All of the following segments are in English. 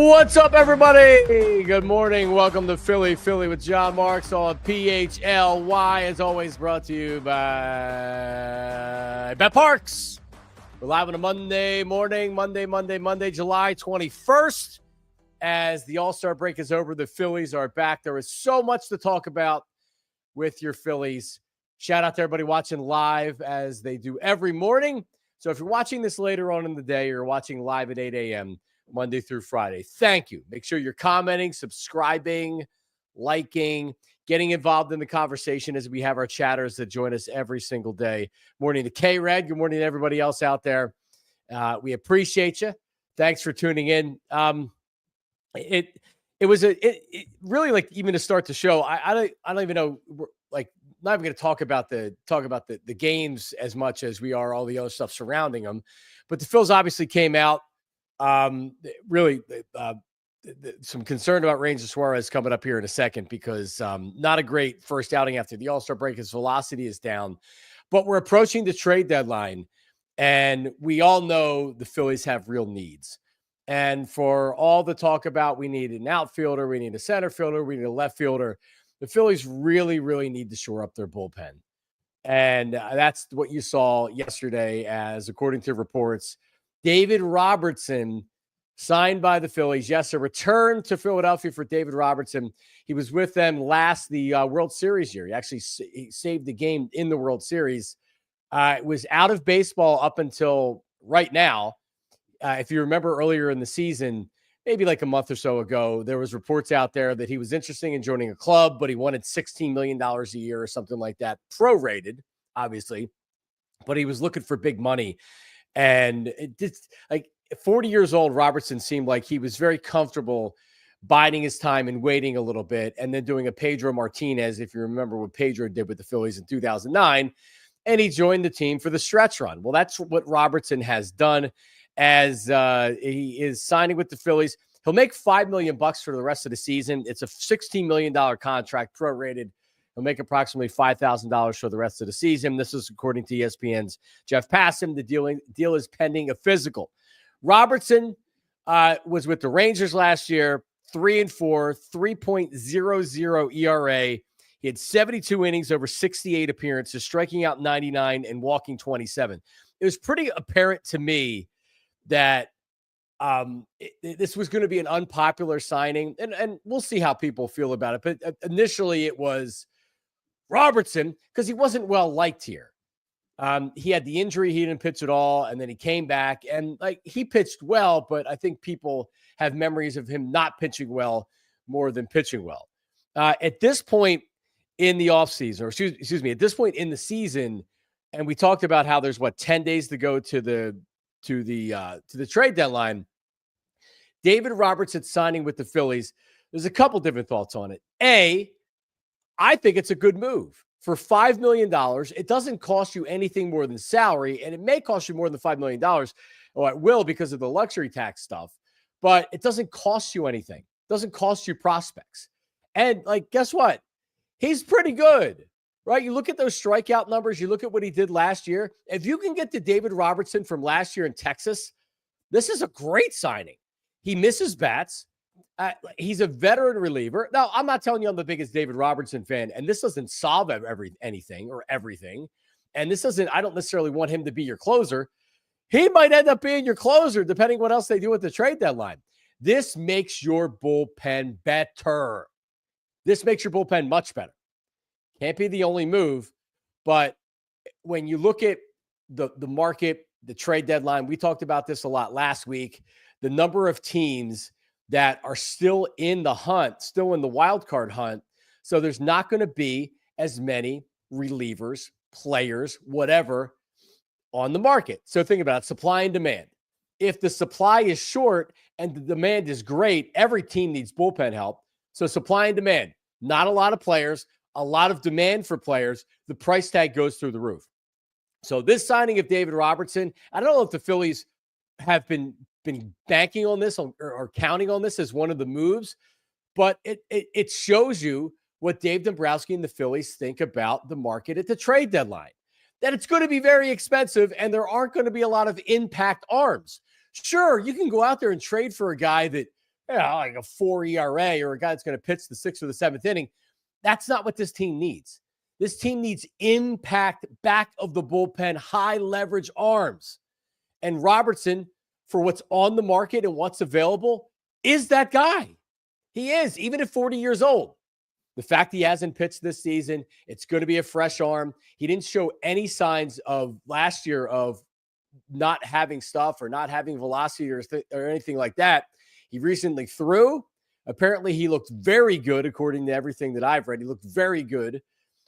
What's up, everybody? Good morning. Welcome to Philly with John Marks on PHLY. As always, brought to you by BetParx. We're live on a Monday morning, Monday, July 21st. As the All-Star break is over, the Phillies are back. There is so much to talk about with your Phillies. Shout out to everybody watching live as they do every morning. So if you're watching this later on in the day, or you're watching live at 8 a.m., Monday through Friday, thank you. Make sure you're commenting, subscribing, liking, getting involved in the conversation as we have our chatters that join us every single day. Morning to K-Red. Good morning to everybody else out there. We appreciate you. Thanks for tuning in. It was really, like, even to start the show, I don't even know, like, not even going to talk about the games as much as we are all the other stuff surrounding them. But the Phils obviously came out. Really, some concern about Ranger Suarez coming up here in a second, because not a great first outing after the All-Star break. His velocity is down, but we're approaching the trade deadline, and we all know the Phillies have real needs. And for all the talk about we need an outfielder, we need a center fielder, we need a left fielder, the Phillies really, really need to shore up their bullpen. And that's what you saw yesterday, as according to reports, David Robertson signed by the Phillies. Yes, a return to Philadelphia for David Robertson. He was with them the World Series year. He actually saved the game in the World Series. It was out of baseball up until right now. If you remember earlier in the season, maybe like a month or so ago, there was reports out there that he was interested in joining a club, but he wanted $16 million a year or something like that, prorated, obviously, but he was looking for big money. And it just, like, 40 years old, Robertson seemed like he was very comfortable biding his time and waiting a little bit, and then doing a Pedro Martinez, if you remember what Pedro did with the Phillies in 2009, and he joined the team for the stretch run. Well, that's what Robertson has done, as he is signing with the Phillies. He'll make $5 million for the rest of the season. It's a $16 million contract, prorated. He'll make approximately $5,000 for the rest of the season. This is according to ESPN's Jeff Passan. The deal is pending a physical. Robertson was with the Rangers last year, 3-4, 3.00 ERA. He had 72 innings over 68 appearances, striking out 99 and walking 27. It was pretty apparent to me that this was going to be an unpopular signing, and we'll see how people feel about it. But initially it was Robertson, because he wasn't well liked here. He had the injury, he didn't pitch at all, and then he came back, and like, he pitched well, but I think people have memories of him not pitching well more than pitching well. At this point in the offseason, or excuse me, at this point in the season, and we talked about how there's 10 days to go to the trade deadline. David Robertson signing with the Phillies, there's a couple different thoughts on it. I think it's a good move. For $5 million, it doesn't cost you anything more than salary, and it may cost you more than $5 million. Or it will, because of the luxury tax stuff, but it doesn't cost you anything. It doesn't cost you prospects. And, like, guess what? He's pretty good, right? You look at those strikeout numbers, you look at what he did last year. If you can get to David Robertson from last year in Texas, this is a great signing. He misses bats. He's a veteran reliever. Now, I'm not telling you I'm the biggest David Robertson fan, and this doesn't solve anything. And this doesn't, I don't necessarily want him to be your closer. He might end up being your closer, depending what else they do at the trade deadline. This makes your bullpen better. This makes your bullpen much better. Can't be the only move, but when you look at the market, the trade deadline, we talked about this a lot last week, the number of teams that are still in the hunt, still in the wild card hunt. So there's not going to be as many relievers, players, whatever, on the market. So think about it, supply and demand. If the supply is short and the demand is great, every team needs bullpen help. So supply and demand, not a lot of players, a lot of demand for players. The price tag goes through the roof. So this signing of David Robertson, I don't know if the Phillies have been banking on this or counting on this as one of the moves, but it shows you what Dave Dombrowski and the Phillies think about the market at the trade deadline, that it's going to be very expensive and there aren't going to be a lot of impact arms. Sure, you can go out there and trade for a guy that like a 4 ERA or a guy that's going to pitch the 6th or the 7th inning. That's not what this team needs. This team needs impact back of the bullpen, high leverage arms. And Robertson, for what's on the market and what's available, is that guy. He is, even at 40 years old. The fact he hasn't pitched this season, it's going to be a fresh arm. He didn't show any signs of last year of not having stuff or not having velocity or anything like that. He recently threw. Apparently, he looked very good, according to everything that I've read. He looked very good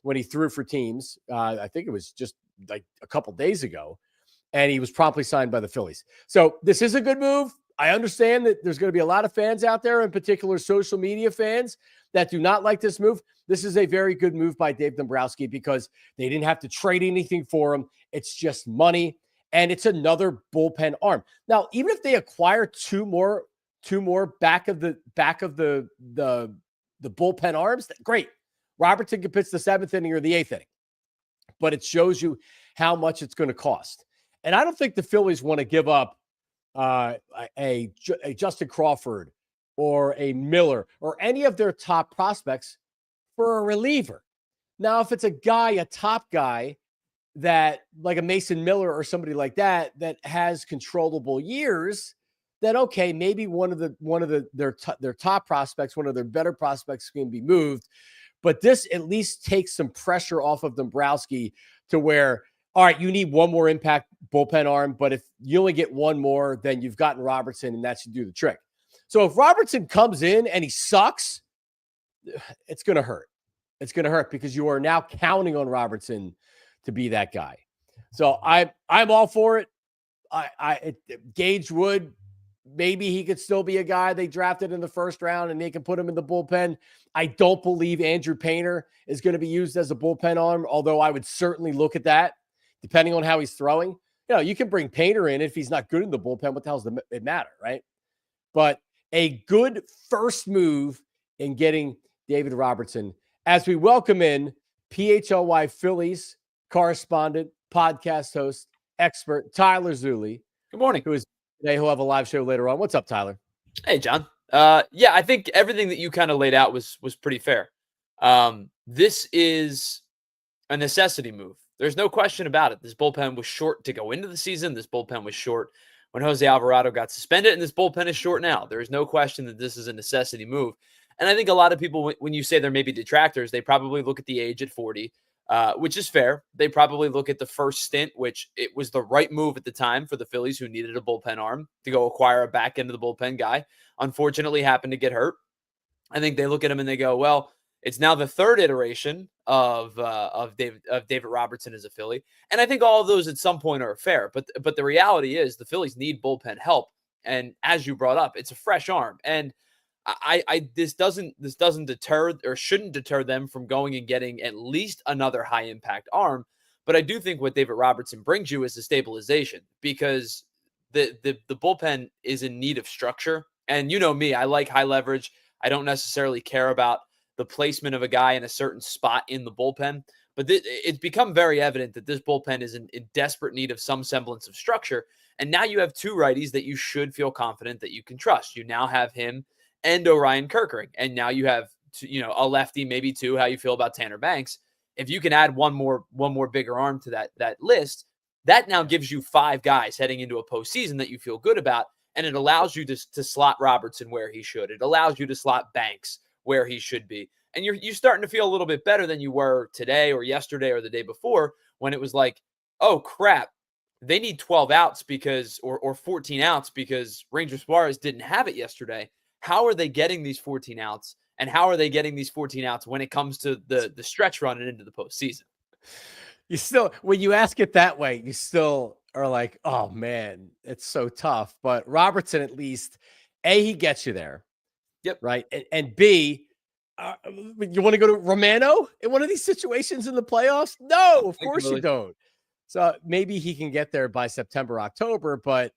when he threw for teams. I think it was just like a couple days ago. And he was promptly signed by the Phillies. So this is a good move. I understand that there's going to be a lot of fans out there, in particular social media fans, that do not like this move. This is a very good move by Dave Dombrowski because they didn't have to trade anything for him. It's just money, and it's another bullpen arm. Now, even if they acquire two more back of the bullpen arms, great. Robertson can pitch the 7th inning or the 8th inning, but it shows you how much it's going to cost. And I don't think the Phillies want to give up a Justin Crawford or a Miller or any of their top prospects for a reliever. Now, if it's a top guy that like a Mason Miller or somebody like that has controllable years, then okay, maybe one of their top prospects, one of their better prospects can be moved. But this at least takes some pressure off of Dombrowski to where, all right, you need one more impact bullpen arm, but if you only get one more, then you've gotten Robertson, and that should do the trick. So if Robertson comes in and he sucks, it's going to hurt. It's going to hurt because you are now counting on Robertson to be that guy. So I'm all for it. Gage Wood, maybe he could still be a guy they drafted in the first round and they can put him in the bullpen. I don't believe Andrew Painter is going to be used as a bullpen arm, although I would certainly look at that depending on how he's throwing. You know, you can bring Painter in if he's not good in the bullpen. What the hell does it matter, right? But a good first move in getting David Robertson as we welcome in PHLY Phillies correspondent, podcast host, expert, Tyler Zulli. Good morning. Who is today. He'll have a live show later on. What's up, Tyler? Hey, John. Yeah, I think everything that you kind of laid out was pretty fair. This is a necessity move. There's no question about it. This bullpen was short to go into the season. This bullpen was short when Jose Alvarado got suspended, and this bullpen is short now. There is no question that this is a necessity move. And I think a lot of people, when you say there may be detractors, they probably look at the age at 40, which is fair. They probably look at the first stint, which it was the right move at the time for the Phillies, who needed a bullpen arm to go acquire a back end of the bullpen guy. Unfortunately, happened to get hurt. I think they look at him and they go, well, it's now the third iteration of David Robertson as a Philly. And I think all of those at some point are fair. But the reality is the Phillies need bullpen help. And as you brought up, it's a fresh arm. And this doesn't deter or shouldn't deter them from going and getting at least another high impact arm. But I do think what David Robertson brings you is the stabilization, because the bullpen is in need of structure. And you know me, I like high leverage. I don't necessarily care about the placement of a guy in a certain spot in the bullpen. But it's become very evident that this bullpen is in desperate need of some semblance of structure. And now you have two righties that you should feel confident that you can trust. You now have him and Orion Kerkering. And now you have, a lefty, maybe two. How you feel about Tanner Banks? If you can add one more bigger arm to that list, that now gives you five guys heading into a postseason that you feel good about. And it allows you to slot Robertson where he should. It allows you to slot Banks where he should be. And you're starting to feel a little bit better than you were today or yesterday or the day before, when it was like, oh, crap, they need 12 outs or 14 outs because Ranger Suarez didn't have it yesterday. How are they getting these 14 outs? And how are they getting these 14 outs when it comes to the stretch run and into the postseason? You still, when you ask it that way, you still are like, oh man, it's so tough. But Robertson, at least, A, he gets you there. Yep. Right. And B, you want to go to Romano in one of these situations in the playoffs? No, of course you don't. So maybe he can get there by September, October, but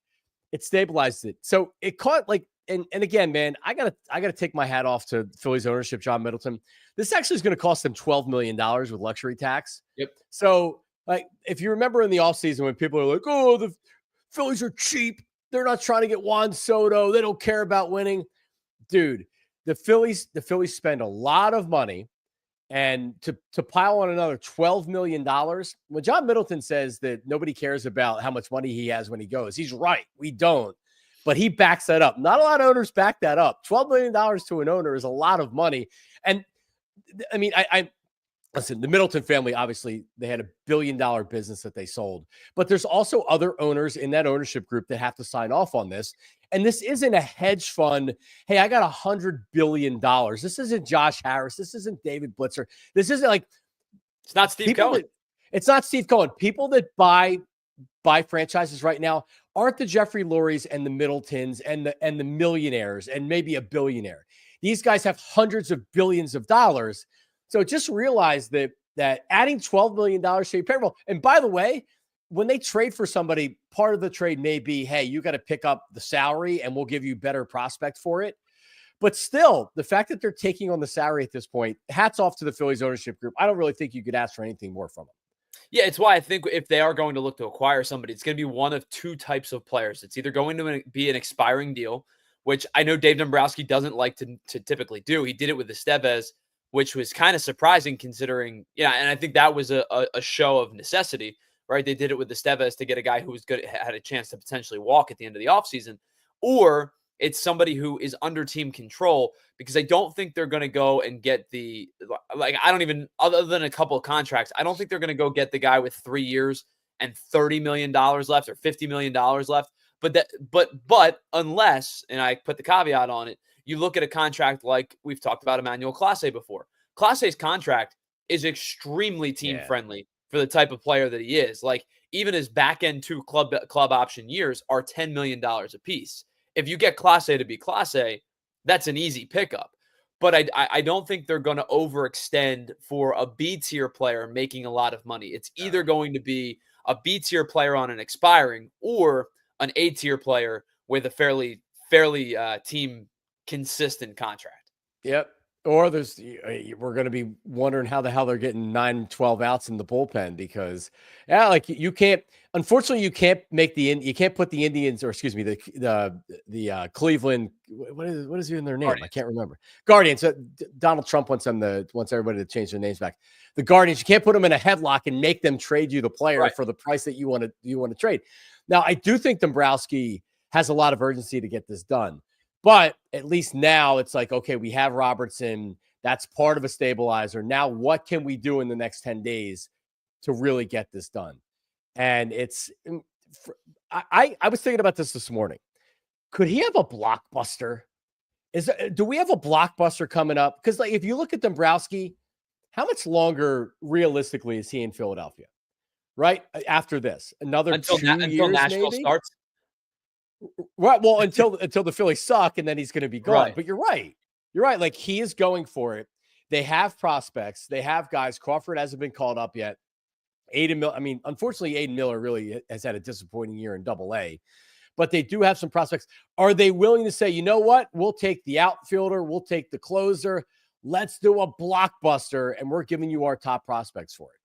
it stabilized it. So it caught and again, man, I gotta take my hat off to Phillies ownership, John Middleton. This actually is going to cost them $12 million with luxury tax. Yep. So if you remember in the offseason when people are like, oh, the Phillies are cheap, they're not trying to get Juan Soto, they don't care about winning. dude, the Phillies spend a lot of money, and to pile on another $12 million. When John Middleton says that nobody cares about how much money he has when he goes, he's right. We don't. But he backs that up. Not a lot of owners back that up. $12 million to an owner is a lot of money. And I mean, I listen, the Middleton family, obviously, they had $1 billion business that they sold. But there's also other owners in that ownership group that have to sign off on this. And this isn't a hedge fund. Hey, I got $100 billion. This isn't Josh Harris. This isn't David Blitzer. This isn't like, it's not Steve Cohen. It's not Steve Cohen. People that buy franchises right now aren't the Jeffrey Lurie's and the Middletons and the millionaires and maybe a billionaire. These guys have hundreds of billions of dollars. So just realize that adding $12 million to your payroll, and by the way, when they trade for somebody, part of the trade may be, hey, you got to pick up the salary and we'll give you better prospect for it. But still, the fact that they're taking on the salary at this point, hats off to the Phillies ownership group. I don't really think you could ask for anything more from them. Yeah, it's why I think if they are going to look to acquire somebody, it's going to be one of two types of players. It's either going to be an expiring deal, which I know Dave Dombrowski doesn't like to typically do. He did it with Estevez, which was kind of surprising considering, and I think that was a show of necessity, right? They did it with Estevez to get a guy who was good, had a chance to potentially walk at the end of the offseason, or it's somebody who is under team control, because I don't think they're going to go and get other than a couple of contracts, I don't think they're going to go get the guy with 3 years and $30 million left or $50 million left. But unless, and I put the caveat on it, you look at a contract like we've talked about Emmanuel Clase before. Clase's contract is extremely team friendly for the type of player that he is. Like, even his back end 2 club option years are $10 million a piece. If you get Clase to be Clase, that's an easy pickup. But I don't think they're going to overextend for a B tier player making a lot of money. It's either going to be a B tier player on an expiring or an A tier player with a fairly team consistent contract. Yep. Or we're going to be wondering how the hell they're getting 9, 12 outs in the bullpen, because you can't, unfortunately you can't put the Indians, or excuse me, the Cleveland, what is in their name? Guardians. I can't remember. Guardians. Donald Trump wants everybody to change their names back. The Guardians, you can't put them in a headlock and make them trade you the player for the price that you want to trade. Now, I do think Dombrowski has a lot of urgency to get this done. But at least now it's like, okay, we have Robertson. That's part of a stabilizer. Now, what can we do in the next 10 days to really get this done? And I was thinking about this morning. Could he have a blockbuster? Do we have a blockbuster coming up? Because if you look at Dombrowski, how much longer realistically is he in Philadelphia? Right after this, another until 2 years, until Nashville maybe? starts. Right. Well, until the Phillies suck, and then he's going to be gone. Right. But you're right. You're right. Like, he is going for it. They have prospects. They have guys. Crawford hasn't been called up yet. Unfortunately, Aiden Miller really has had a disappointing year in Double-A. But they do have some prospects. Are they willing to say, you know what? We'll take the outfielder. We'll take the closer. Let's do a blockbuster, and we're giving you our top prospects for it.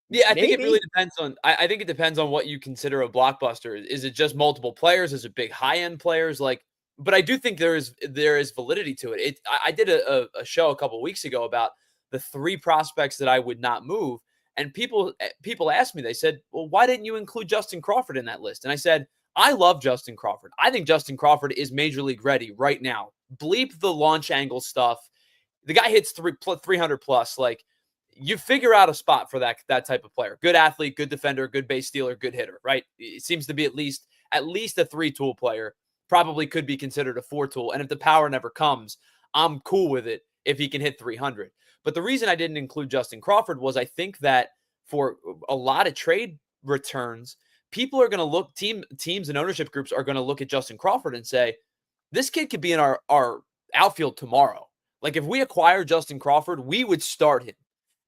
Yeah, I think it really depends on. I think it depends on what you consider a blockbuster. Is it just multiple players? Is it big high end players? But I do think there is validity to it. I did a show a couple of weeks ago about the 3 prospects that I would not move, and people asked me. They said, "Well, why didn't you include Justin Crawford in that list?" And I said, "I love Justin Crawford. I think Justin Crawford is major league ready right now. Bleep the launch angle stuff. The guy hits 300 plus. Like." You figure out a spot for that type of player. Good athlete, good defender, good base stealer, good hitter, right? It seems to be at least a 3-tool player. Probably could be considered a 4-tool. And if the power never comes, I'm cool with it if he can hit 300. But the reason I didn't include Justin Crawford was I think that for a lot of trade returns, people are going to look, teams and ownership groups are going to look at Justin Crawford and say, this kid could be in our outfield tomorrow. Like, if we acquire Justin Crawford, we would start him.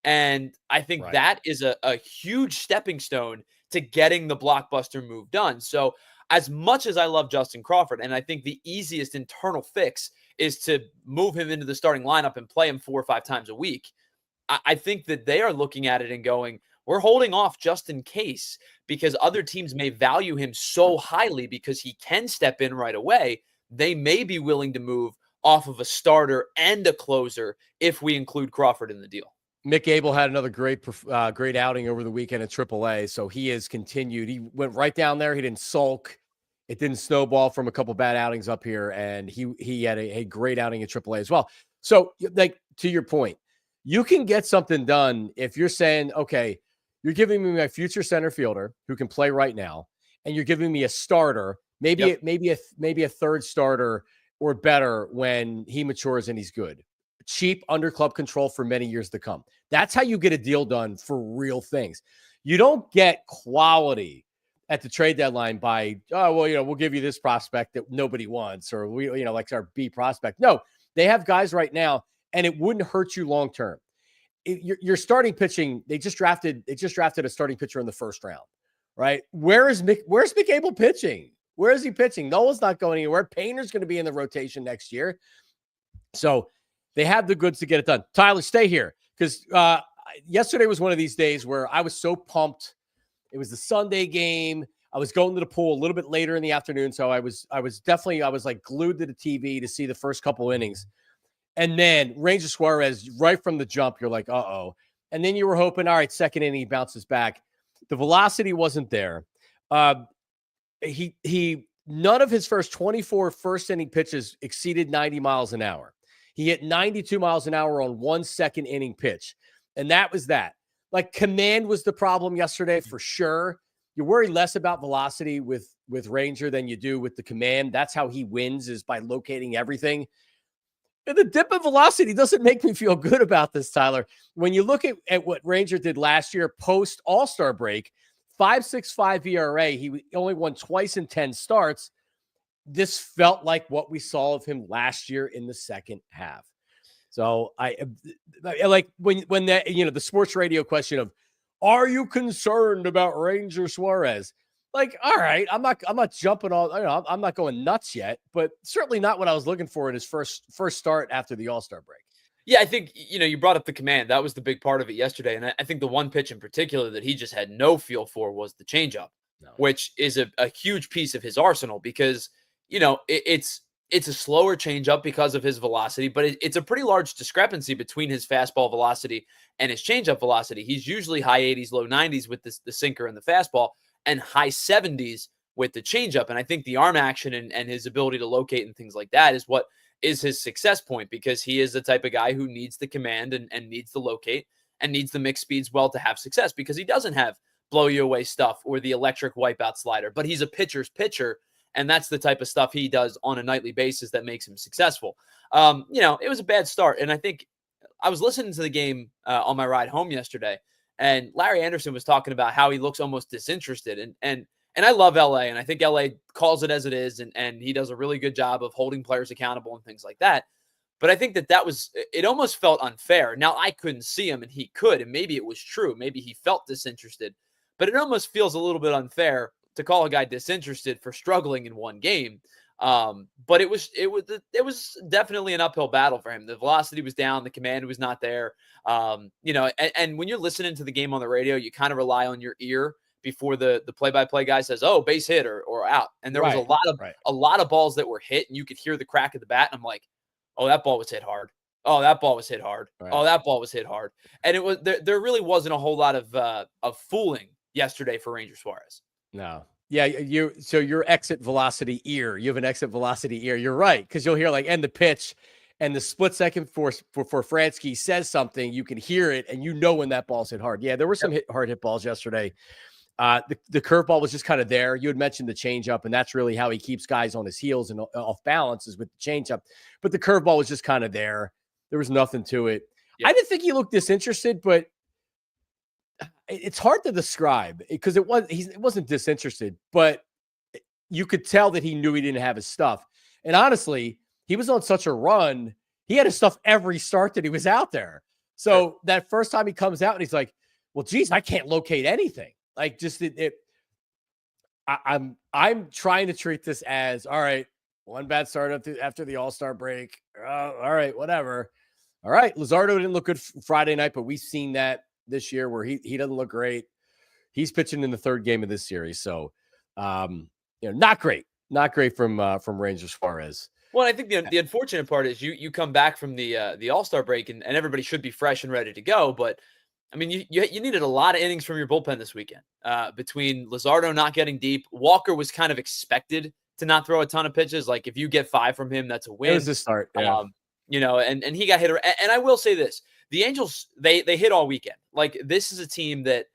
And I think that is a huge stepping stone to getting the blockbuster move done. So as much as I love Justin Crawford, and I think the easiest internal fix is to move him into the starting lineup and play him 4 or 5 times a week, I think that they are looking at it and going, we're holding off just in case, because other teams may value him so highly because he can step in right away. They may be willing to move off of a starter and a closer if we include Crawford in the deal. Mick Abel had another great outing over the weekend at AAA, so he has continued. He went right down there. He didn't sulk. It didn't snowball from a couple bad outings up here, and he had a great outing at AAA as well. So, like, to your point, you can get something done if you're saying, okay, you're giving me my future center fielder who can play right now, and you're giving me a starter, maybe a third starter or better when he matures and he's good. Cheap, under club control for many years to come. That's how you get a deal done for real things. You don't get quality at the trade deadline by, we'll give you this prospect that nobody wants, or like our B prospect. No, they have guys right now, and it wouldn't hurt you long term. Your starting pitching, they just drafted a starting pitcher in the first round, right? Where's Mick Abel pitching? Where is he pitching? Nola's not going anywhere. Painter's going to be in the rotation next year. So they have the goods to get it done. Tyler, stay here, because yesterday was one of these days where I was so pumped. It was the Sunday game. I was going to the pool a little bit later in the afternoon, so I was like glued to the TV to see the first couple innings. And then Ranger Suarez, right from the jump, you're like, uh-oh. And then you were hoping, all right, second inning, he bounces back. The velocity wasn't there. None of his first 24 first inning pitches exceeded 90 miles an hour. He hit 92 miles an hour on one second inning pitch. And that was that. Like, command was the problem yesterday for sure. You worry less about velocity with Ranger than you do with the command. That's how he wins, is by locating everything. And the dip in velocity doesn't make me feel good about this, Tyler. When you look at what Ranger did last year post All-Star break, 5.65 ERA, he only won twice in 10 starts. This felt like what we saw of him last year in the second half. So I like when that, the sports radio question of, are you concerned about Ranger Suarez? Like, all right, I'm not jumping all, I'm not going nuts yet, but certainly not what I was looking for in his first start after the All-Star break. Yeah, I think, you brought up the command. That was the big part of it yesterday. And I think the one pitch in particular that he just had no feel for was the changeup, which is a huge piece of his arsenal, because, it's a slower changeup because of his velocity, but it's a pretty large discrepancy between his fastball velocity and his changeup velocity. He's usually high 80s, low 90s with the sinker and the fastball, and high 70s with the changeup. And I think the arm action and his ability to locate and things like that is what is his success point, because he is the type of guy who needs the command and needs to locate and needs the mixed speeds well to have success, because he doesn't have blow you away stuff or the electric wipeout slider, but he's a pitcher's pitcher. And that's the type of stuff he does on a nightly basis that makes him successful. It was a bad start. And I think I was listening to the game on my ride home yesterday, and Larry Anderson was talking about how he looks almost disinterested. And I love LA, and I think LA calls it as it is, and he does a really good job of holding players accountable and things like that. But I think it almost felt unfair. Now, I couldn't see him, and he could, and maybe it was true. Maybe he felt disinterested, but it almost feels a little bit unfair to call a guy disinterested for struggling in one game. But it was definitely an uphill battle for him. The velocity was down, the command was not there. And when you're listening to the game on the radio, you kind of rely on your ear before the play-by-play guy says, "Oh, base hit or out." And there was a lot of balls that were hit, and you could hear the crack of the bat. And I'm like, "Oh, that ball was hit hard. Oh, that ball was hit hard. Right. Oh, that ball was hit hard." And it was there really wasn't a whole lot of fooling yesterday for Ranger Suarez. No. Yeah, your exit velocity ear. You have an exit velocity ear. You're right, because you'll hear end the pitch, and the split second for Fransky says something. You can hear it, and when that ball's hit hard. Yeah, there were some hard hit balls yesterday. The curveball was just kind of there. You had mentioned the changeup, and that's really how he keeps guys on his heels and off balance, is with the changeup. But the curveball was just kind of there. There was nothing to it. Yeah. I didn't think he looked disinterested, but it's hard to describe, because it wasn't disinterested, but you could tell that he knew he didn't have his stuff. And honestly, he was on such a run. He had his stuff every start that he was out there. So that first time he comes out and he's like, well, geez, I can't locate anything. Like, just I'm trying to treat this as, all right, one bad start after the All-Star break. All right, whatever. All right. Luzardo didn't look good Friday night, but we've seen that this year where he doesn't look great. He's pitching in the third game of this series. So, not great from Ranger Suarez. Well, I think the unfortunate part is you come back from the All-Star break and everybody should be fresh and ready to go. But I mean, you needed a lot of innings from your bullpen this weekend. Between Luzardo not getting deep, Walker was kind of expected to not throw a ton of pitches. Like if you get 5 from him, that's a win. It was the start, yeah. And he got hit. And I will say this: the Angels they hit all weekend. Like this is a team that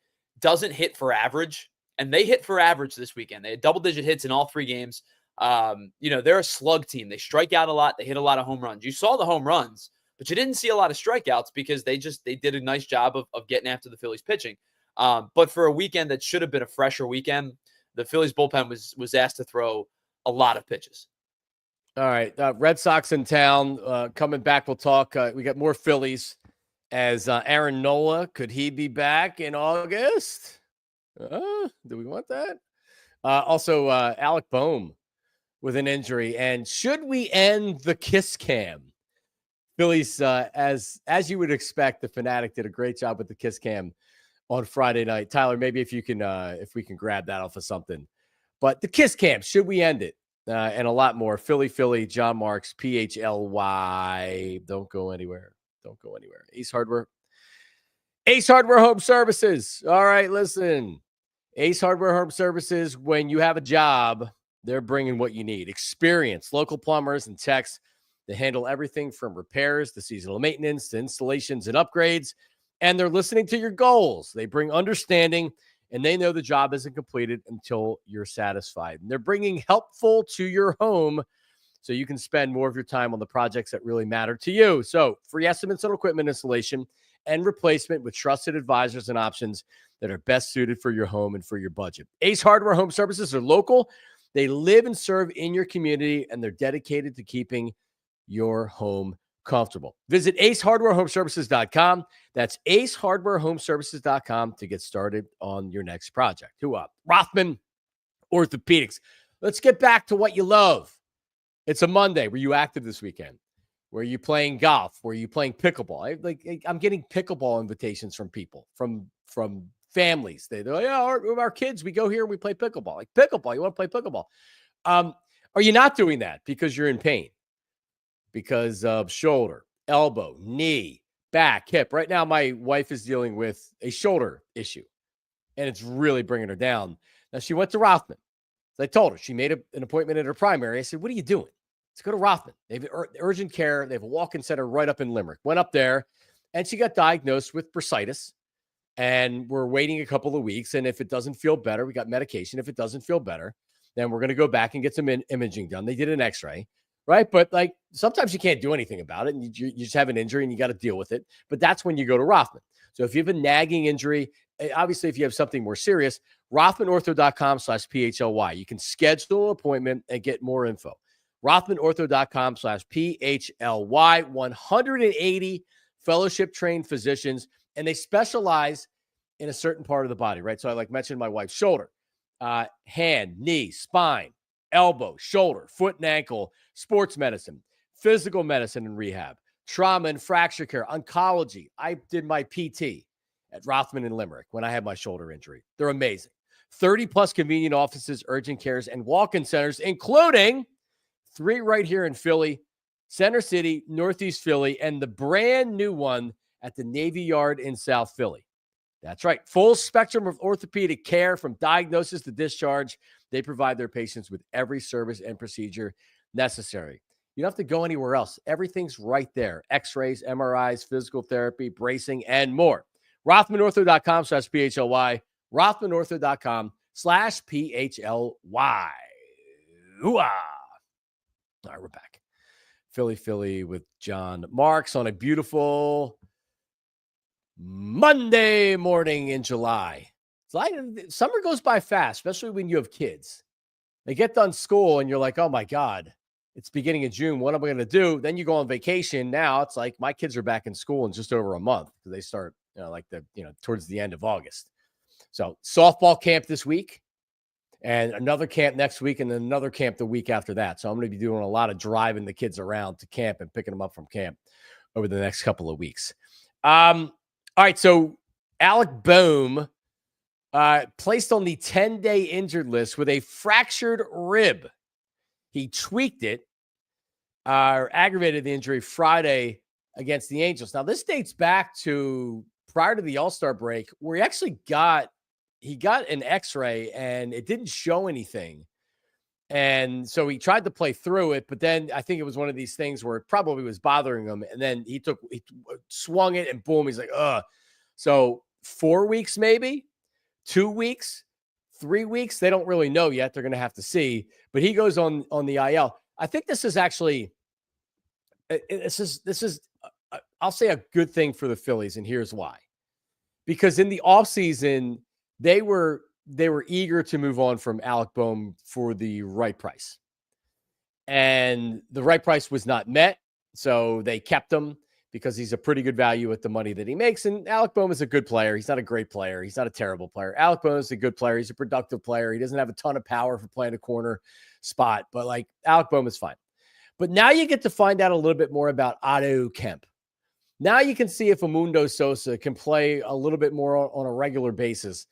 doesn't hit for average, and they hit for average this weekend. They had double-digit hits in all 3 games. They're a slug team. They strike out a lot. They hit a lot of home runs. You saw the home runs, but you didn't see a lot of strikeouts because they did a nice job of getting after the Phillies pitching. But for a weekend that should have been a fresher weekend, the Phillies bullpen was asked to throw a lot of pitches. All right. Red Sox in town. Coming back, we'll talk. We got more Phillies as Aaron Nola. Could he be back in August? Do we want that? Also, Alec Bohm with an injury. And should we end the kiss cam? Phillies, as you would expect, the Fanatic did a great job with the kiss cam on Friday night. Tyler, maybe if we can grab that off of something. But the kiss cam, should we end it? And a lot more. Philly, John Marks, PHLY. Don't go anywhere. Ace Hardware Home Services. All right, listen. Ace Hardware Home Services, when you have a job, they're bringing what you need. Experience, local plumbers and techs. They handle everything from repairs to seasonal maintenance to installations and upgrades. And they're listening to your goals. They bring understanding, and they know the job isn't completed until you're satisfied. And they're bringing helpful to your home so you can spend more of your time on the projects that really matter to you. So free estimates on equipment installation and replacement with trusted advisors and options that are best suited for your home and for your budget. Ace Hardware Home Services are local. They live and serve in your community, and they're dedicated to keeping your home comfortable. Visit acehardwarehomeservices.com. That's acehardwarehomeservices.com to get started on your next project. Rothman Orthopedics. Let's get back to what you love. It's a Monday. Were you active this weekend? Were you playing golf? Were you playing pickleball? I'm getting pickleball invitations from people, from families. They're like, yeah, our kids, we go here and we play pickleball. Like, pickleball, you want to play pickleball? Are you not doing that because you're in pain? Because of shoulder, elbow, knee, back, hip. Right now, my wife is dealing with a shoulder issue, and it's really bringing her down. Now, she went to Rothman. So I told her, she made an appointment at her primary. I said, what are you doing? Let's go to Rothman. They have urgent care. They have a walk-in center right up in Limerick. Went up there, and she got diagnosed with bursitis, and we're waiting a couple of weeks. And if it doesn't feel better, we got medication. If it doesn't feel better, then we're going to go back and get some imaging done. They did an x-ray. Right. But like sometimes you can't do anything about it, and you just have an injury and you got to deal with it. But that's when you go to Rothman. So if you have a nagging injury, obviously, if you have something more serious, RothmanOrtho.com/PHLY. You can schedule an appointment and get more info. RothmanOrtho.com/PHLY. 180 fellowship trained physicians, and they specialize in a certain part of the body. Right. So I mentioned my wife's shoulder, hand, knee, spine, elbow, shoulder, foot and ankle, sports medicine, physical medicine and rehab, trauma and fracture care, oncology. I did my PT at Rothman in Limerick when I had my shoulder injury. They're amazing. 30-plus convenient offices, urgent cares, and walk-in centers, including 3 right here in Philly, Center City, Northeast Philly, and the brand new one at the Navy Yard in South Philly. That's right. Full spectrum of orthopedic care from diagnosis to discharge. They provide their patients with every service and procedure necessary. You don't have to go anywhere else. Everything's right there. X-rays, MRIs, physical therapy, bracing, and more. RothmanOrtho.com/PHLY. RothmanOrtho.com/PHLY. Hooah. All right, we're back. Philly with John Marks on a beautiful Monday morning in July. It's like summer goes by fast, especially when you have kids. They get done school and you're like, oh my God, it's beginning of June. What am I going to do? Then you go on vacation. Now it's like my kids are back in school in just over a month because they start, towards the end of August. So softball camp this week and another camp next week and then another camp the week after that. So I'm going to be doing a lot of driving the kids around to camp and picking them up from camp over the next couple of weeks. All right. So Alec Bohm placed on the 10-day injured list with a fractured rib. He tweaked it, aggravated the injury Friday against the Angels. Now, this dates back to prior to the All-Star break, where he got an X-ray and it didn't show anything. And so he tried to play through it, but then I think it was one of these things where it probably was bothering him. And then he swung it and boom, he's like, ugh. So 4 weeks, maybe 2 weeks, 3 weeks. They don't really know yet. They're going to have to see, but he goes on the IL. I think this is actually, I'll say a good thing for the Phillies. And here's why, because in the offseason, they were eager to move on from Alec Bohm for the right price. And the right price was not met. So they kept him because he's a pretty good value at the money that he makes. And Alec Bohm is a good player. He's not a great player. He's not a terrible player. Alec Bohm is a good player. He's a productive player. He doesn't have a ton of power for playing a corner spot, but like Alec Bohm is fine. But now you get to find out a little bit more about Otto Kemp. Now you can see if Edmundo Sosa can play a little bit more on a regular basis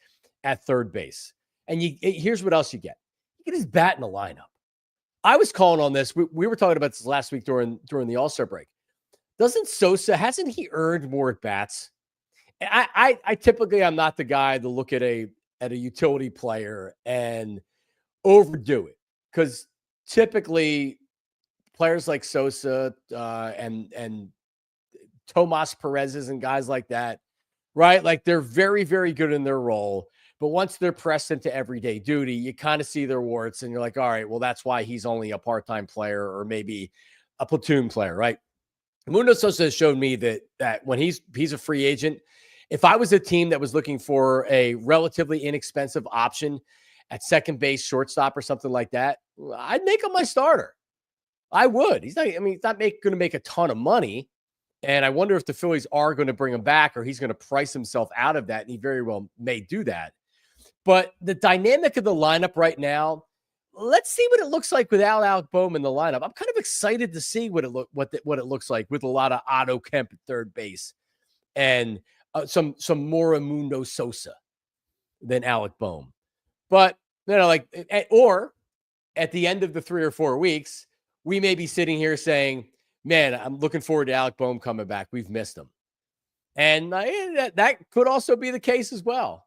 at third base. And here's what else you get. You get his bat in the lineup. I was calling on this. We were talking about this last week during the All-Star break. Hasn't he earned more at bats? I typically, I'm not the guy to look at a utility player and overdo it, because typically players like Sosa and Tomas Perez's and guys like that, right? Like they're very, very good in their role. But once they're pressed into everyday duty, you kind of see their warts and you're like, all right, well, that's why he's only a part-time player or maybe a platoon player, right? Edmundo Sosa has shown me that when he's a free agent, if I was a team that was looking for a relatively inexpensive option at second base, shortstop, or something like that, I'd make him my starter. I would. He's not going to make a ton of money. And I wonder if the Phillies are going to bring him back or he's going to price himself out of that. And he very well may do that. But the dynamic of the lineup right now, let's see what it looks like without Alec Bohm in the lineup. I'm kind of excited to see what it looks like with a lot of Otto Kemp at third base and some more Edmundo Sosa than Alec Bohm. But or at the end of the 3 or 4 weeks, we may be sitting here saying, man, I'm looking forward to Alec Bohm coming back. We've missed him. And that could also be the case as well.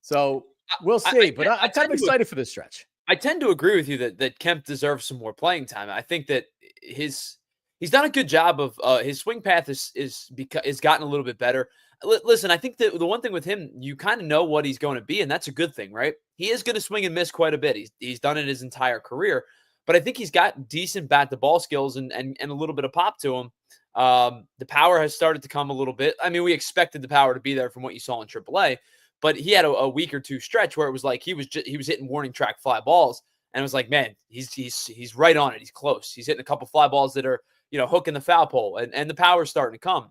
So we'll see. But I'm kind of excited for this stretch. I tend to agree with you that Kemp deserves some more playing time. I think that he's done a good job of his swing path is gotten a little bit better. Listen, I think that the one thing with him, you kind of know what he's going to be, and that's a good thing, right? He is going to swing and miss quite a bit. He's done it his entire career. But I think he's got decent bat-to-ball skills and a little bit of pop to him. The power has started to come a little bit. I mean, we expected the power to be there from what you saw in AAA, but he had a week or two stretch where it was like he was hitting warning track fly balls, and it was like, man, he's right on it. He's close. He's hitting a couple fly balls that are hooking the foul pole, and the power's starting to come.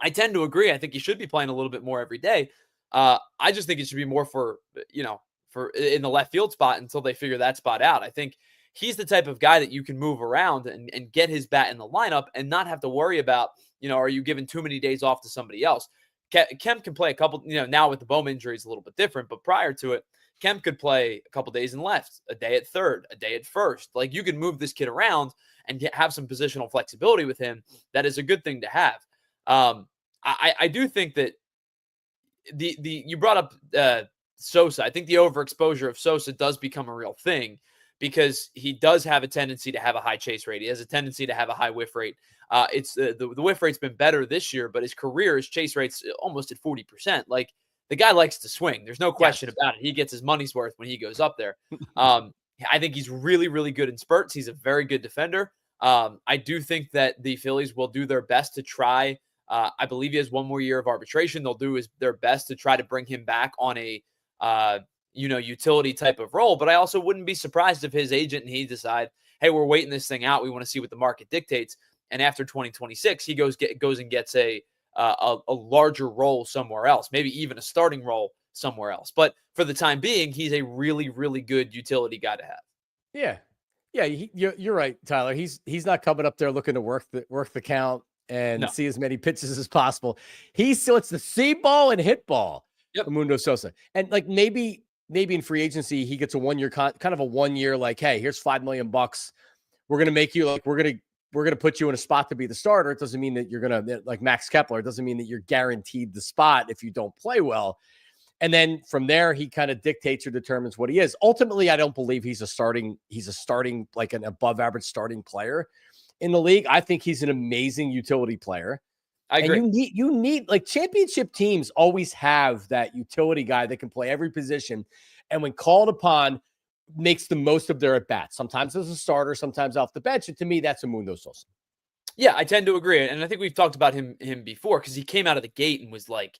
I tend to agree. I think he should be playing a little bit more every day. I just think it should be more for in the left field spot until they figure that spot out. I think he's the type of guy that you can move around and get his bat in the lineup and not have to worry about, are you giving too many days off to somebody else? Kemp can play a couple, now with the Bohm injury is a little bit different, but prior to it, Kemp could play a couple days in left, a day at third, a day at first. Like you can move this kid around and have some positional flexibility with him. That is a good thing to have. I do think that you brought up Sosa. I think the overexposure of Sosa does become a real thing, because he does have a tendency to have a high chase rate. He has a tendency to have a high whiff rate. It's the whiff rate's been better this year, but his chase rate's almost at 40%. Like the guy likes to swing. There's no question about it. He gets his money's worth when he goes up there. I think he's really, really good in spurts. He's a very good defender. I do think that the Phillies will do their best to try. I believe he has one more year of arbitration. They'll do their best to try to bring him back on a utility type of role. But I also wouldn't be surprised if his agent and he decide, hey, we're waiting this thing out. We want to see what the market dictates. And after 2026, he goes and gets a larger role somewhere else, maybe even a starting role somewhere else. But for the time being, he's a really, really good utility guy to have. Yeah. You're right, Tyler. He's not coming up there looking to work the count and see as many pitches as possible. He still, it's the see ball and hit ball. Yep. Edmundo Sosa. And like maybe in free agency, he gets a 1 year kind of a 1 year, like, hey, here's $5 million. We're going to make you we're going to we're going to put you in a spot to be the starter, it doesn't mean that you're going to, like Max Kepler, it doesn't mean that you're guaranteed the spot if you don't play well. And then from there, he kind of dictates or determines what he is. Ultimately, I don't believe he's a starting, like an above average starting player in the league. I think he's an amazing utility player. I agree. And you need like championship teams always have that utility guy that can play every position. And when called upon, makes the most of their at bats. Sometimes as a starter, sometimes off the bench. And to me, that's Edmundo Sosa. Yeah, I tend to agree. And I think we've talked about him before because he came out of the gate and was like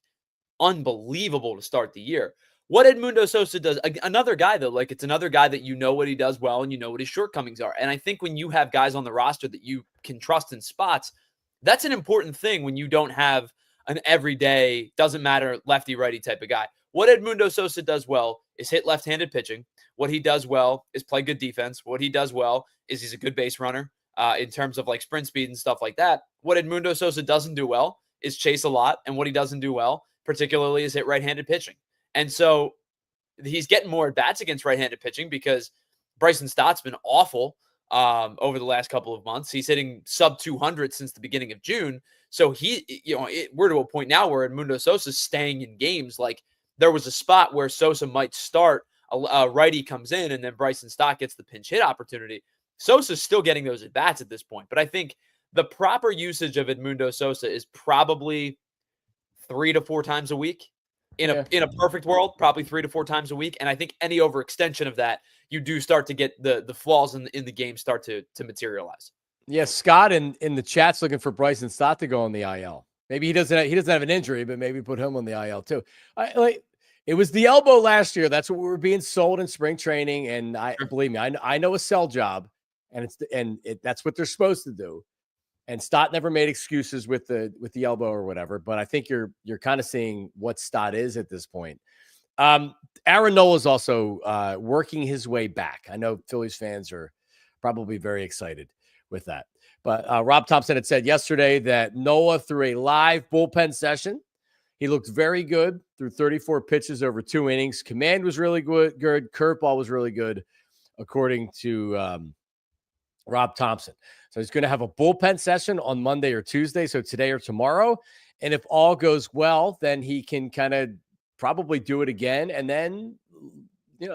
unbelievable to start the year. What Edmundo Sosa does, another guy though, like it's another guy that you know what he does well and you know what his shortcomings are. And I think when you have guys on the roster that you can trust in spots, that's an important thing when you don't have an everyday, doesn't matter, lefty, righty type of guy. What Edmundo Sosa does well is hit left-handed pitching. What he does well is play good defense. What he does well is he's a good base runner in terms of like sprint speed and stuff like that. What Edmundo Sosa doesn't do well is chase a lot. And what he doesn't do well, particularly, is hit right-handed pitching. And so he's getting more at-bats against right-handed pitching because Bryson Stott's been awful over the last couple of months. He's hitting sub 200 since the beginning of June. So we're to a point now where Edmundo Sosa's staying in games. Like there was a spot where Sosa might start, a righty comes in, and then Bryson Stott gets the pinch hit opportunity. Sosa's still getting those at bats at this point. But I think the proper usage of Edmundo Sosa is probably 3 to 4 times a week. In a perfect world, probably 3 to 4 times a week. And I think any overextension of that, you do start to get the flaws in the game start to materialize. Yeah, Scott in the chat's looking for Bryson Stott to go on the IL. Maybe he doesn't have an injury, but maybe put him on the IL too. It was the elbow last year. That's what we were being sold in spring training. And believe me, I know a sell job, and that's what they're supposed to do. And Stott never made excuses with the elbow or whatever. But I think you're kind of seeing what Stott is at this point. Aaron Nola is also working his way back. I know Phillies fans are probably very excited with that. But Rob Thompson had said yesterday that Nola, through a live bullpen session, he looked very good through 34 pitches over 2 innings. Command was really good. Curveball was really good, according to Rob Thompson. So he's going to have a bullpen session on Monday or Tuesday, so today or tomorrow. And if all goes well, then he can kind of probably do it again. And then, he's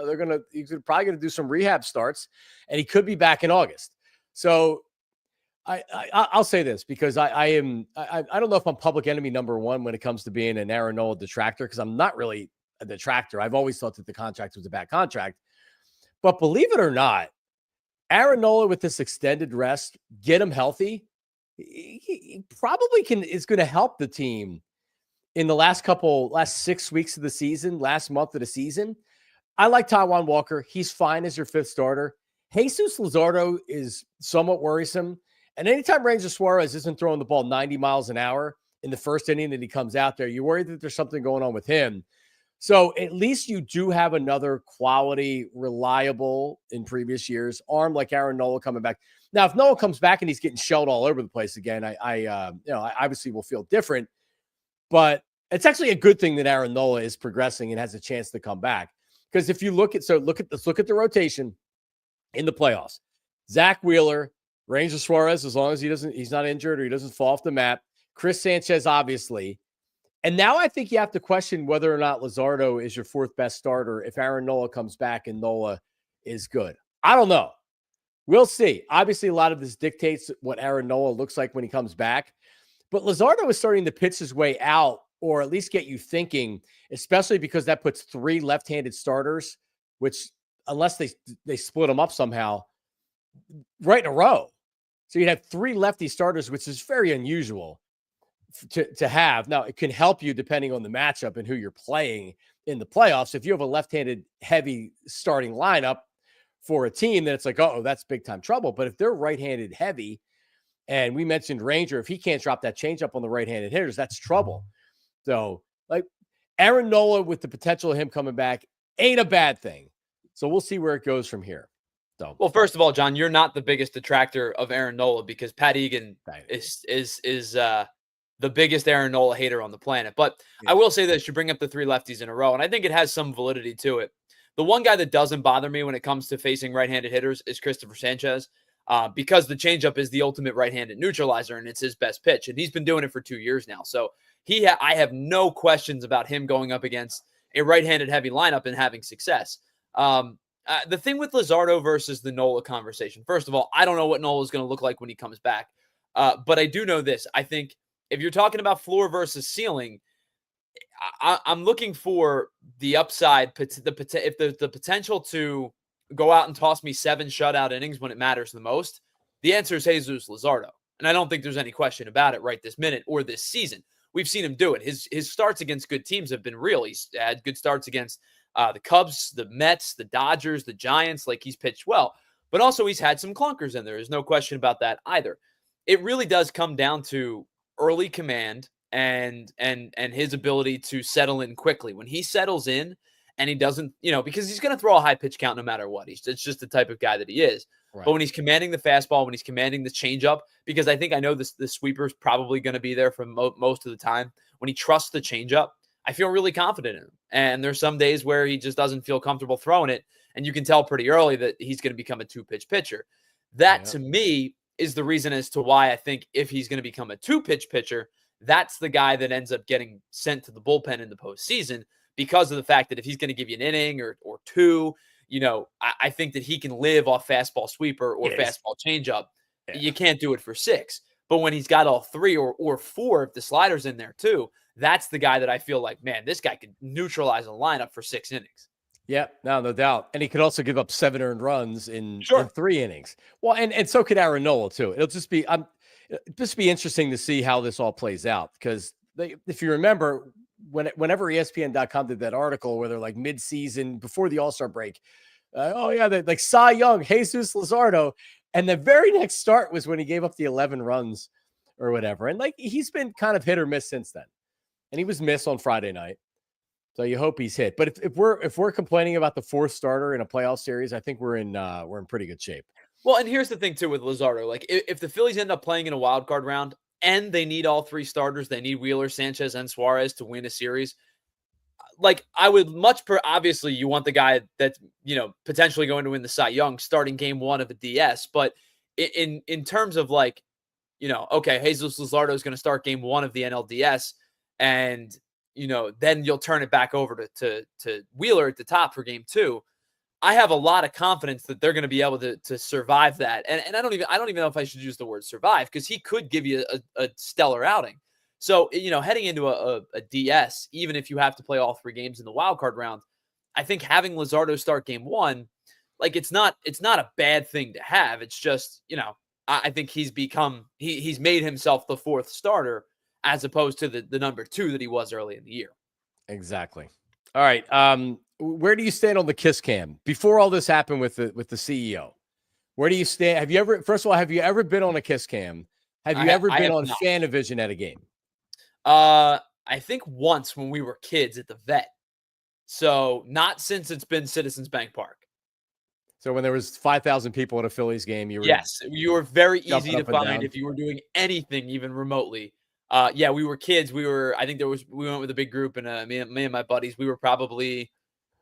probably going to do some rehab starts, and he could be back in August. So I'll say this because I don't know if I'm public enemy number one when it comes to being an Aaron Nola detractor, because I'm not really a detractor. I've always thought that the contract was a bad contract. But believe it or not, Aaron Nola, with this extended rest, get him healthy, he probably is going to help the team in the last 6 weeks of the season, last month of the season. I like Taijuan Walker. He's fine as your 5th starter. Jesus Luzardo is somewhat worrisome. And anytime Ranger Suarez isn't throwing the ball 90 miles an hour in the first inning that he comes out there, you're worried that there's something going on with him. So at least you do have another quality, reliable in previous years arm like Aaron Nola coming back. Now, if Nola comes back and he's getting shelled all over the place again, I obviously will feel different. But it's actually a good thing that Aaron Nola is progressing and has a chance to come back. Because if you look at the rotation in the playoffs. Zach Wheeler, Ranger Suarez, as long as he's not injured or he doesn't fall off the map. Chris Sanchez, obviously. And now I think you have to question whether or not Luzardo is your 4th best starter if Aaron Nola comes back and Nola is good. I don't know. We'll see. Obviously, a lot of this dictates what Aaron Nola looks like when he comes back. But Luzardo is starting to pitch his way out, or at least get you thinking, especially because that puts 3 left-handed starters, which unless they split them up somehow, right in a row. So you'd have 3 lefty starters, which is very unusual to have. Now, it can help you depending on the matchup and who you're playing in the playoffs. If you have a left-handed heavy starting lineup for a team, then it's like, that's big-time trouble. But if they're right-handed heavy, and we mentioned Ranger, if he can't drop that changeup on the right-handed hitters, that's trouble. So, like, Aaron Nola with the potential of him coming back ain't a bad thing. So we'll see where it goes from here. So, well, first of all, John, you're not the biggest detractor of Aaron Nola because Pat Egan is the biggest Aaron Nola hater on the planet. But yeah. I will say this: you bring up the 3 lefties in a row, and I think it has some validity to it. The one guy that doesn't bother me when it comes to facing right-handed hitters is Christopher Sanchez. because the changeup is the ultimate right-handed neutralizer and it's his best pitch. And he's been doing it for 2 years now. So I have no questions about him going up against a right-handed heavy lineup and having success. The thing with Luzardo versus the Nola conversation, first of all, I don't know what Nola is going to look like when he comes back. But I do know this. I think if you're talking about floor versus ceiling, I'm looking for the upside, if the potential to go out and toss me 7 shutout innings when it matters the most. The answer is Jesus Luzardo. And I don't think there's any question about it right this minute or this season. We've seen him do it. His starts against good teams have been real. He's had good starts against the Cubs, the Mets, the Dodgers, the Giants. Like, he's pitched well. But also he's had some clunkers in there. There's no question about that either. It really does come down to early command and his ability to settle in quickly. When he settles in and he doesn't, because he's going to throw a high pitch count no matter what. It's just the type of guy that he is. Right. But when he's commanding the fastball, when he's commanding the changeup, because I know the sweeper is probably going to be there for most of the time. When he trusts the changeup, I feel really confident in him. And there's some days where he just doesn't feel comfortable throwing it. And you can tell pretty early that he's going to become a 2-pitch pitcher. That to me is the reason as to why I think if he's going to become a 2-pitch pitcher, that's the guy that ends up getting sent to the bullpen in the postseason, because of the fact that if he's going to give you an inning or 2, I think that he can live off fastball sweeper or fastball changeup. Yeah. You can't do it for 6. But when he's got all 3 or 4, if the slider's in there too, that's the guy that I feel like, man, this guy could neutralize a lineup for 6 innings. Yeah, no doubt. And he could also give up 7 earned runs in 3 innings. Well, and so could Aaron Nola too. It'll just be interesting to see how this all plays out, because if you remember, whenever ESPN.com did that article where they're like mid-season before the All-Star break, like Cy Young, Jesus Luzardo, and the very next start was when he gave up the 11 runs or whatever. And like, he's been kind of hit or miss since then. And he was missed on Friday night. So you hope he's hit. But if we're complaining about the 4th starter in a playoff series, I think we're in pretty good shape. Well, and here's the thing too with Luzardo. Like, if the Phillies end up playing in a wild card round and they need all 3 starters, they need Wheeler, Sanchez, and Suarez to win a series. Like, I would obviously you want the guy that's, potentially going to win the Cy Young starting game 1 of a DS. But in terms of like, okay, Jesus Luzardo is going to start game 1 of the NLDS, and then you'll turn it back over to Wheeler at the top for game 2. I have a lot of confidence that they're going to be able to survive that. And I don't even know if I should use the word survive, because he could give you a stellar outing. So, heading into a DS, even if you have to play all 3 games in the wild card round, I think having Luzardo start game 1, like, it's not a bad thing to have. It's just, I think he's made himself the 4th starter, as opposed to the number 2 that he was early in the year. Exactly. All right. Where do you stand on the kiss cam before all this happened with the CEO? Where do you stand? First of all, have you ever been on a kiss cam? Have you ever been on Fanavision at a game? I think once when we were kids at the vet. So not since it's been Citizens Bank Park. So when there was 5,000 people at a Phillies game, you were very easy to find if you were doing anything even remotely. We were kids. We went with a big group, and me and my buddies, we were probably,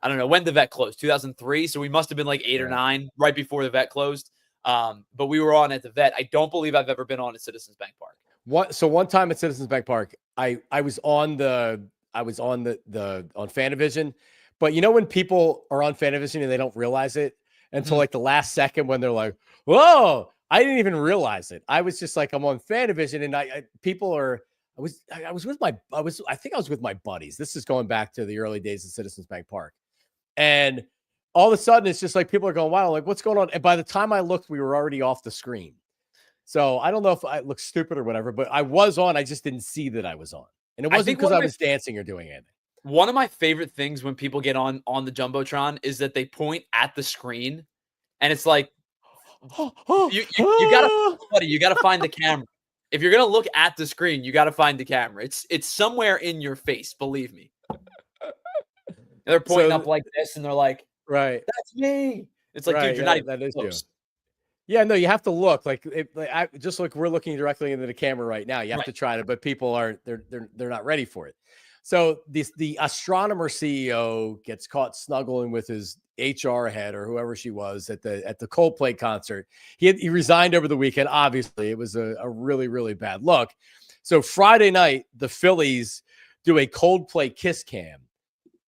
I don't know when the vet closed, 2003. So we must have been like 8 or 9 right before the vet closed. But we were on at the vet. I don't believe I've ever been on at Citizens Bank Park. One time at Citizens Bank Park, I was on Fanavision, but when people are on Fanavision and they don't realize it until like the last second, when they're like, whoa, I didn't even realize it. I was just like, I'm on Fanavision, and I think I was with my buddies. This is going back to the early days of Citizens Bank Park. And all of a sudden it's just like, people are going, wow, like, what's going on? And by the time I looked, we were already off the screen. So I don't know if I look stupid or whatever, but I was on. I just didn't see that I was on. And it wasn't because I was dancing or doing anything. One of my favorite things when people get on the Jumbotron is that they point at the screen, and it's like, you gotta find the camera. If you're gonna look at the screen, you gotta find the camera. It's somewhere in your face, believe me. They're pointing up like this, and they're like, right, that's me. It's like, dude, you're not even that is close. You. Yeah, no, you have to look just like we're looking directly into the camera right now. You have to try to, but people aren't. They're not ready for it. So the astronomer CEO gets caught snuggling with his HR head or whoever she was at the Coldplay concert. He resigned over the weekend. Obviously, it was a really, really bad look. So Friday night, the Phillies do a Coldplay kiss cam.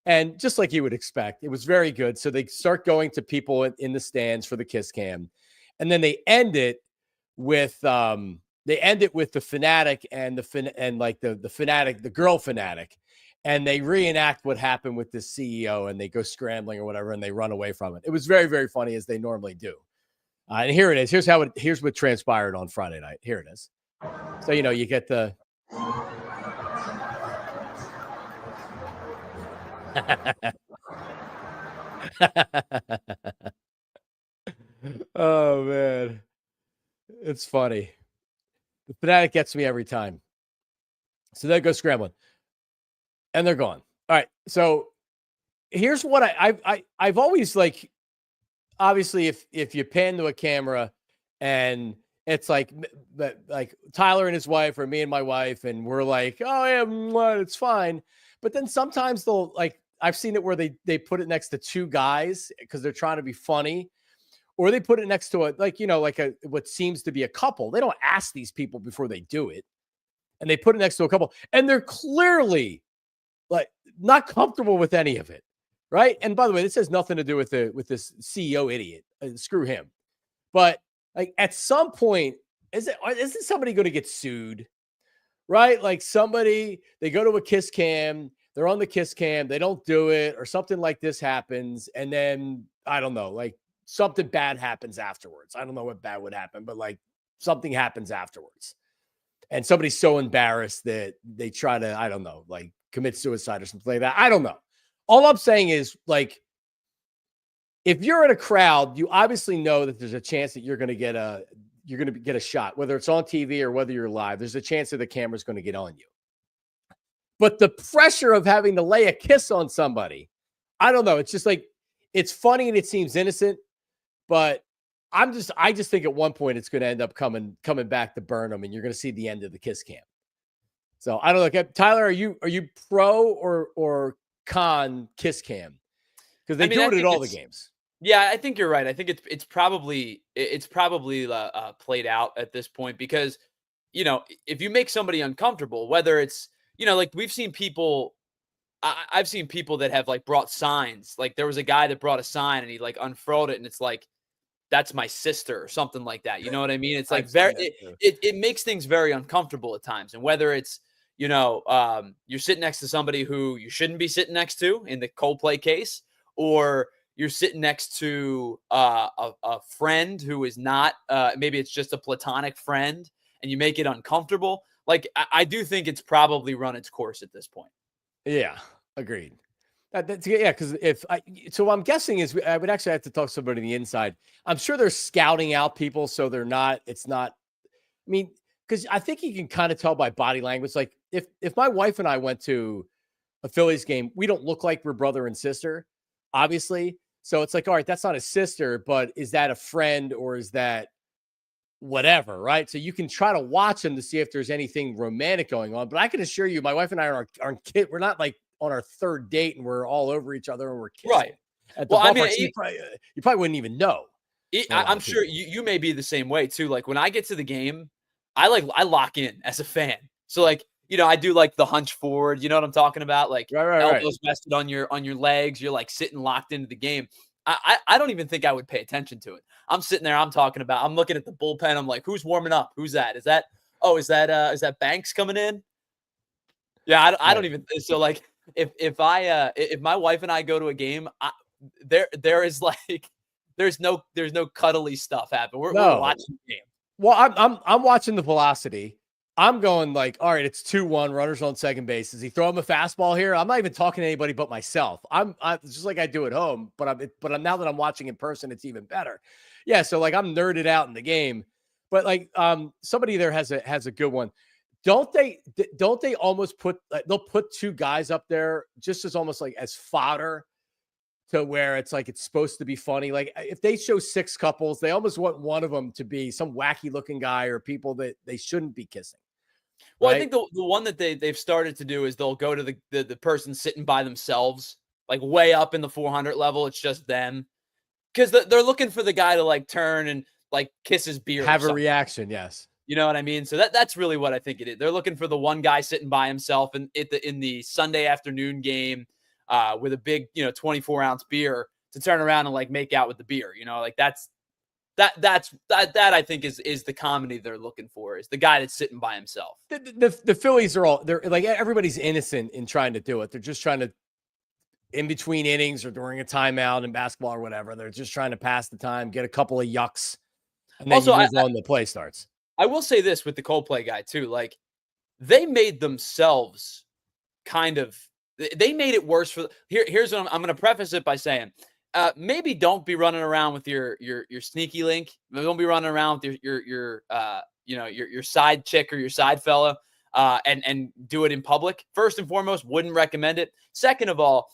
And just like you would expect, it was very good. So they start going to people in the stands for the kiss cam. And then they end it with the fanatic and the fanatic, the girl fanatic. And they reenact what happened with the CEO, and they go scrambling or whatever, and they run away from it. It was very, very funny, as they normally do. And here it is. Here's what transpired on Friday night. Here it is. So, you get the. Oh, man. It's funny. The fanatic gets me every time. So they go scrambling. And they're gone. All right. So here's what I've always like. Obviously, if you pan to a camera and it's like Tyler and his wife or me and my wife, and we're like, oh yeah, it's fine. But then sometimes they'll I've seen it where they put it next to two guys because they're trying to be funny, or they put it next to what seems to be a couple. They don't ask these people before they do it, and they put it next to a couple, and they're clearly not comfortable with any of it, right? And by the way, this has nothing to do with this CEO idiot. Screw him. But at some point, isn't somebody going to get sued, right? They go to a kiss cam, they're on the kiss cam, they don't do it, or something like this happens, and then I don't know, something bad happens afterwards. I don't know what bad would happen, but something happens afterwards, and somebody's so embarrassed that they try to, I don't know, commit suicide or something like that. I don't know. All I'm saying is, if you're in a crowd, you obviously know that there's a chance that you're going to get a shot, whether it's on TV or whether you're live. There's a chance that the camera's going to get on you. But the pressure of having to lay a kiss on somebody, I don't know. It's just it's funny and it seems innocent, but I just think at one point it's going to end up coming back to burn them, and you're going to see the end of the kiss cam. So I don't know. Tyler, are you pro or con kiss cam? Because they do it at all the games. Yeah, I think you're right. I think it's probably played out at this point because, if you make somebody uncomfortable, whether it's, we've seen people, I've seen people that have brought signs. There was a guy that brought a sign and he unfurled it, and it's that's my sister or something like that. You know what I mean? It's it makes things very uncomfortable at times. And whether it's, you're sitting next to somebody who you shouldn't be sitting next to in the Coldplay case, or you're sitting next to a friend who is not, maybe it's just a platonic friend, and you make it uncomfortable. I do think it's probably run its course at this point. Yeah, agreed. Because so what I'm guessing is I would actually have to talk to somebody on the inside. I'm sure they're scouting out people, so it's not. I mean, because I think you can kind of tell by body language. If my wife and I went to a Phillies game, we don't look like we're brother and sister, obviously. So it's all right, that's not a sister, but is that a friend or is that whatever, right? So you can try to watch them to see if there's anything romantic going on. But I can assure you, my wife and I aren't kid. We're not on our third date and we're all over each other and we're kissing. Right. At the ballpark, you probably wouldn't even know. I'm sure you may be the same way too. When I get to the game, I lock in as a fan. So I do the hunch forward. You know what I'm talking about? Elbows rested on your legs. You're sitting locked into the game. I don't even think I would pay attention to it. I'm sitting there. I'm looking at the bullpen. I'm who's warming up? Who's that? Is that Banks coming in? Yeah, I don't even. So if my wife and I go to a game, there is there's no cuddly stuff happening. We're watching the game. Well, I'm watching the velocity. I'm going all right, it's 2-1, runners on second base. Does he throw him a fastball here? I'm not even talking to anybody but myself. I'm just like I do at home, but I'm now that I'm watching in person, it's even better. Yeah, so I'm nerded out in the game. But somebody there has a good one. Don't they almost put they'll put two guys up there just as almost as fodder to where it's it's supposed to be funny. If they show 6 couples, they almost want one of them to be some wacky looking guy or people that they shouldn't be kissing. Well, I right? think the one that they've started to do is they'll go to the person sitting by themselves, like way up in the 400 level. It's just them because they're looking for the guy to like turn and like kiss his beer or Have a something. reaction, yes. You know what I mean? So that's really what I think it is. They're looking for the one guy sitting by himself in the Sunday afternoon game with a big 24-ounce beer to turn around and like make out with the beer. Like that I think is the comedy they're looking for, is the guy that's sitting by himself. The Phillies they're like, everybody's innocent in trying to do it. They're just trying to, in between innings or during a timeout in basketball or whatever, they're just trying to pass the time, get a couple of yucks, and then Also, you move on. The play starts. I will say this with the Coldplay guy too. Like, they made themselves they made it worse for here's what I'm going to preface it by saying, maybe don't be running around with your sneaky link. Don't be running around with your side chick or your side fella, and do it in public. First and foremost, wouldn't recommend it. Second of all,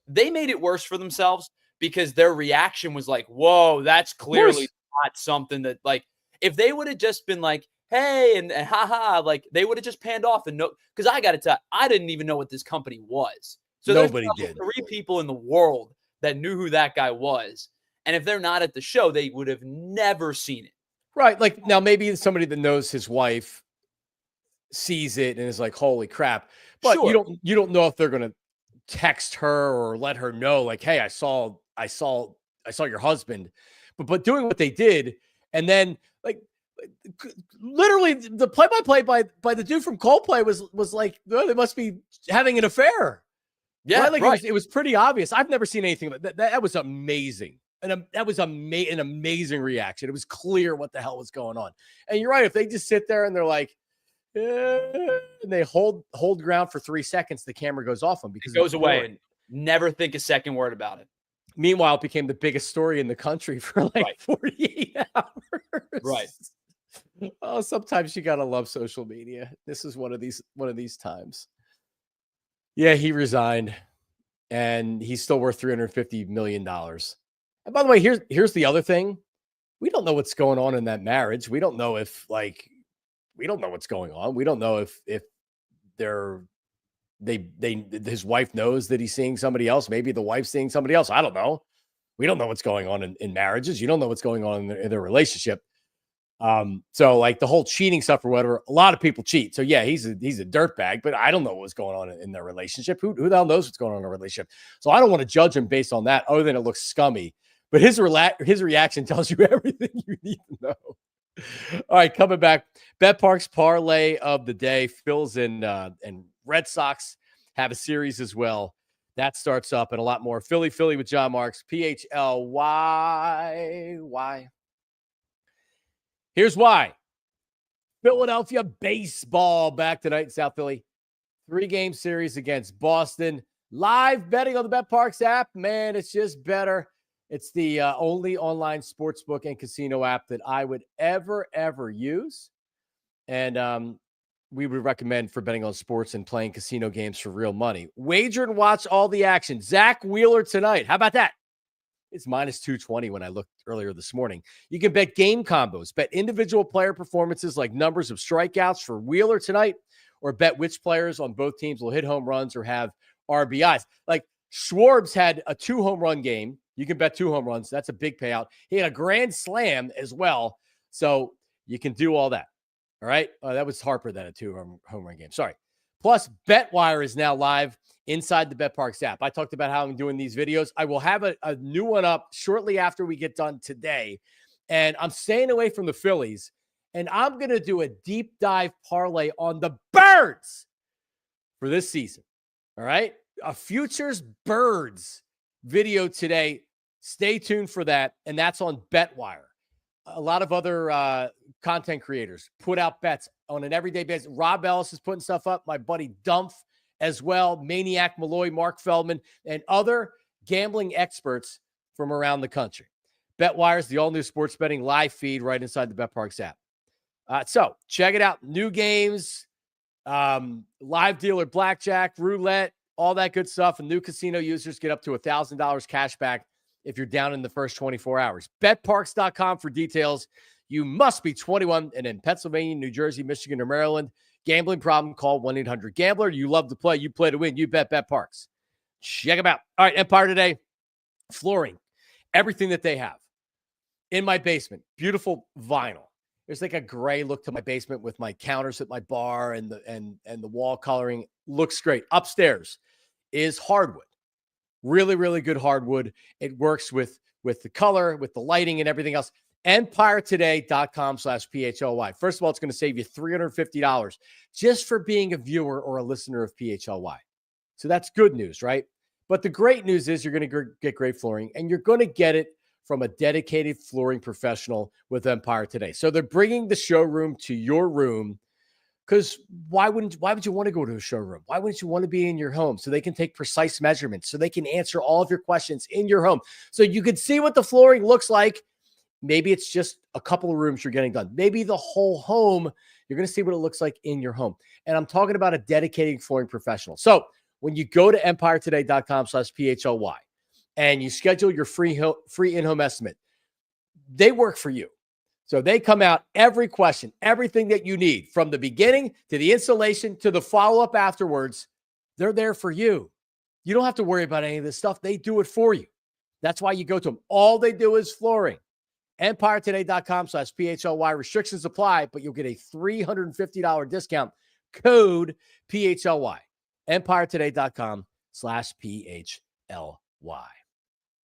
they made it worse for themselves because their reaction was like, whoa, that's clearly not something that, like, if they would have just been like, hey, and haha, like, they would have just panned off and no, because I got to tell you, I didn't even know what this company was. So Nobody there's did. 3 people in the world that knew who that guy was. And if they're not at the show, they would have never seen it. Right. Like, now maybe somebody that knows his wife sees it and is like, holy crap. But Sure. you don't know if they're going to text her or let her know, like, hey, I saw your husband. But doing what they did, and then like literally the play-by-play by the dude from Coldplay was like, oh, they must be having an affair. Yeah, right? Like, right. It was pretty obvious. I've never seen anything like that. That was amazing. And that was an amazing reaction. It was clear what the hell was going on. And you're right. If they just sit there and they're like, and they hold ground for 3 seconds, the camera goes off them because it goes away and never think a second word about it. Meanwhile, it became the biggest story in the country for like 48 hours. Right. Oh, sometimes you gotta love social media. This is one of these times. Yeah, he resigned, and he's still worth $350 million. And by the way, here's the other thing: we don't know what's going on in that marriage. We don't know we don't know what's going on. We don't know if his wife knows that he's seeing somebody else. Maybe the wife's seeing somebody else. I don't know. We don't know what's going on in marriages. You don't know what's going on in their relationship. So like the whole cheating stuff or whatever, a lot of people cheat. So yeah, he's a dirtbag, but I don't know what's going on in their relationship. Who the hell knows what's going on in a relationship? So I don't want to judge him based on that, other than it looks scummy. But his reaction tells you everything you need to know. All right, coming back, BetParx Parlay of the day. Phils and Red Sox have a series as well. That starts up, and a lot more. Philly with John Marks, PHLY. Here's why. Philadelphia baseball back tonight in South Philly. 3-game series against Boston. Live betting on the BetParx app. Man, it's just better. It's the only online sportsbook and casino app that I would ever use. And we would recommend for betting on sports and playing casino games for real money. Wager and watch all the action. Zach Wheeler tonight. How about that? It's minus 220 when I looked earlier this morning. You can bet game combos, bet individual player performances like numbers of strikeouts for Wheeler tonight, or bet which players on both teams will hit home runs or have RBIs. Like Schwartz had a 2-home run game. You can bet 2 home runs. That's a big payout. He had a grand slam as well. So you can do all that. All right. That was Harper that had a 2-home run game. Sorry. Plus, BetWire is now live inside the BetParx app. I talked about how I'm doing these videos. I will have a new one up shortly after we get done today. And I'm staying away from the Phillies. And I'm going to do a deep dive parlay on the Birds for this season. All right. A Futures Birds video today. Stay tuned for that. And that's on BetWire. A lot of other content creators put out bets on an everyday basis. Rob Ellis is putting stuff up. My buddy Dumpf as well. Maniac Malloy, Mark Feldman, and other gambling experts from around the country. BetWire is the all-new sports betting live feed right inside the BetParx app. So check it out. New games, live dealer blackjack, roulette, all that good stuff. And new casino users get up to $1,000 cash back if you're down in the first 24 hours. BetParx.com for details. You must be 21 and in Pennsylvania, New Jersey, Michigan, or Maryland. Gambling problem, call 1-800-GAMBLER. You love to play. You play to win. You bet BetParx. Check them out. All right, Empire today, flooring, everything that they have. In my basement, beautiful vinyl. There's like a gray look to my basement with my counters at my bar and the wall coloring. Looks great. Upstairs is hardwood. Really, really good hardwood. It works with the color, with the lighting and everything else. EmpireToday.com/PHLY. First of all, it's going to save you $350 just for being a viewer or a listener of PHLY. So that's good news, right? But the great news is you're going to get great flooring, and you're going to get it from a dedicated flooring professional with Empire Today. So they're bringing the showroom to your room, because why would you want to go to a showroom? Why wouldn't you want to be in your home so they can take precise measurements, so they can answer all of your questions in your home, so you can see what the flooring looks like. Maybe it's just a couple of rooms you're getting done. Maybe the whole home, you're going to see what it looks like in your home. And I'm talking about a dedicated flooring professional. So when you go to EmpireToday.com/PHLY and you schedule your free in-home estimate, they work for you. So they come out every question, everything that you need from the beginning to the installation to the follow-up afterwards. They're there for you. You don't have to worry about any of this stuff. They do it for you. That's why you go to them. All they do is flooring. EmpireToday.com/PHLY. Restrictions apply, but you'll get a $350 discount. Code PHLY. EmpireToday.com/PHLY.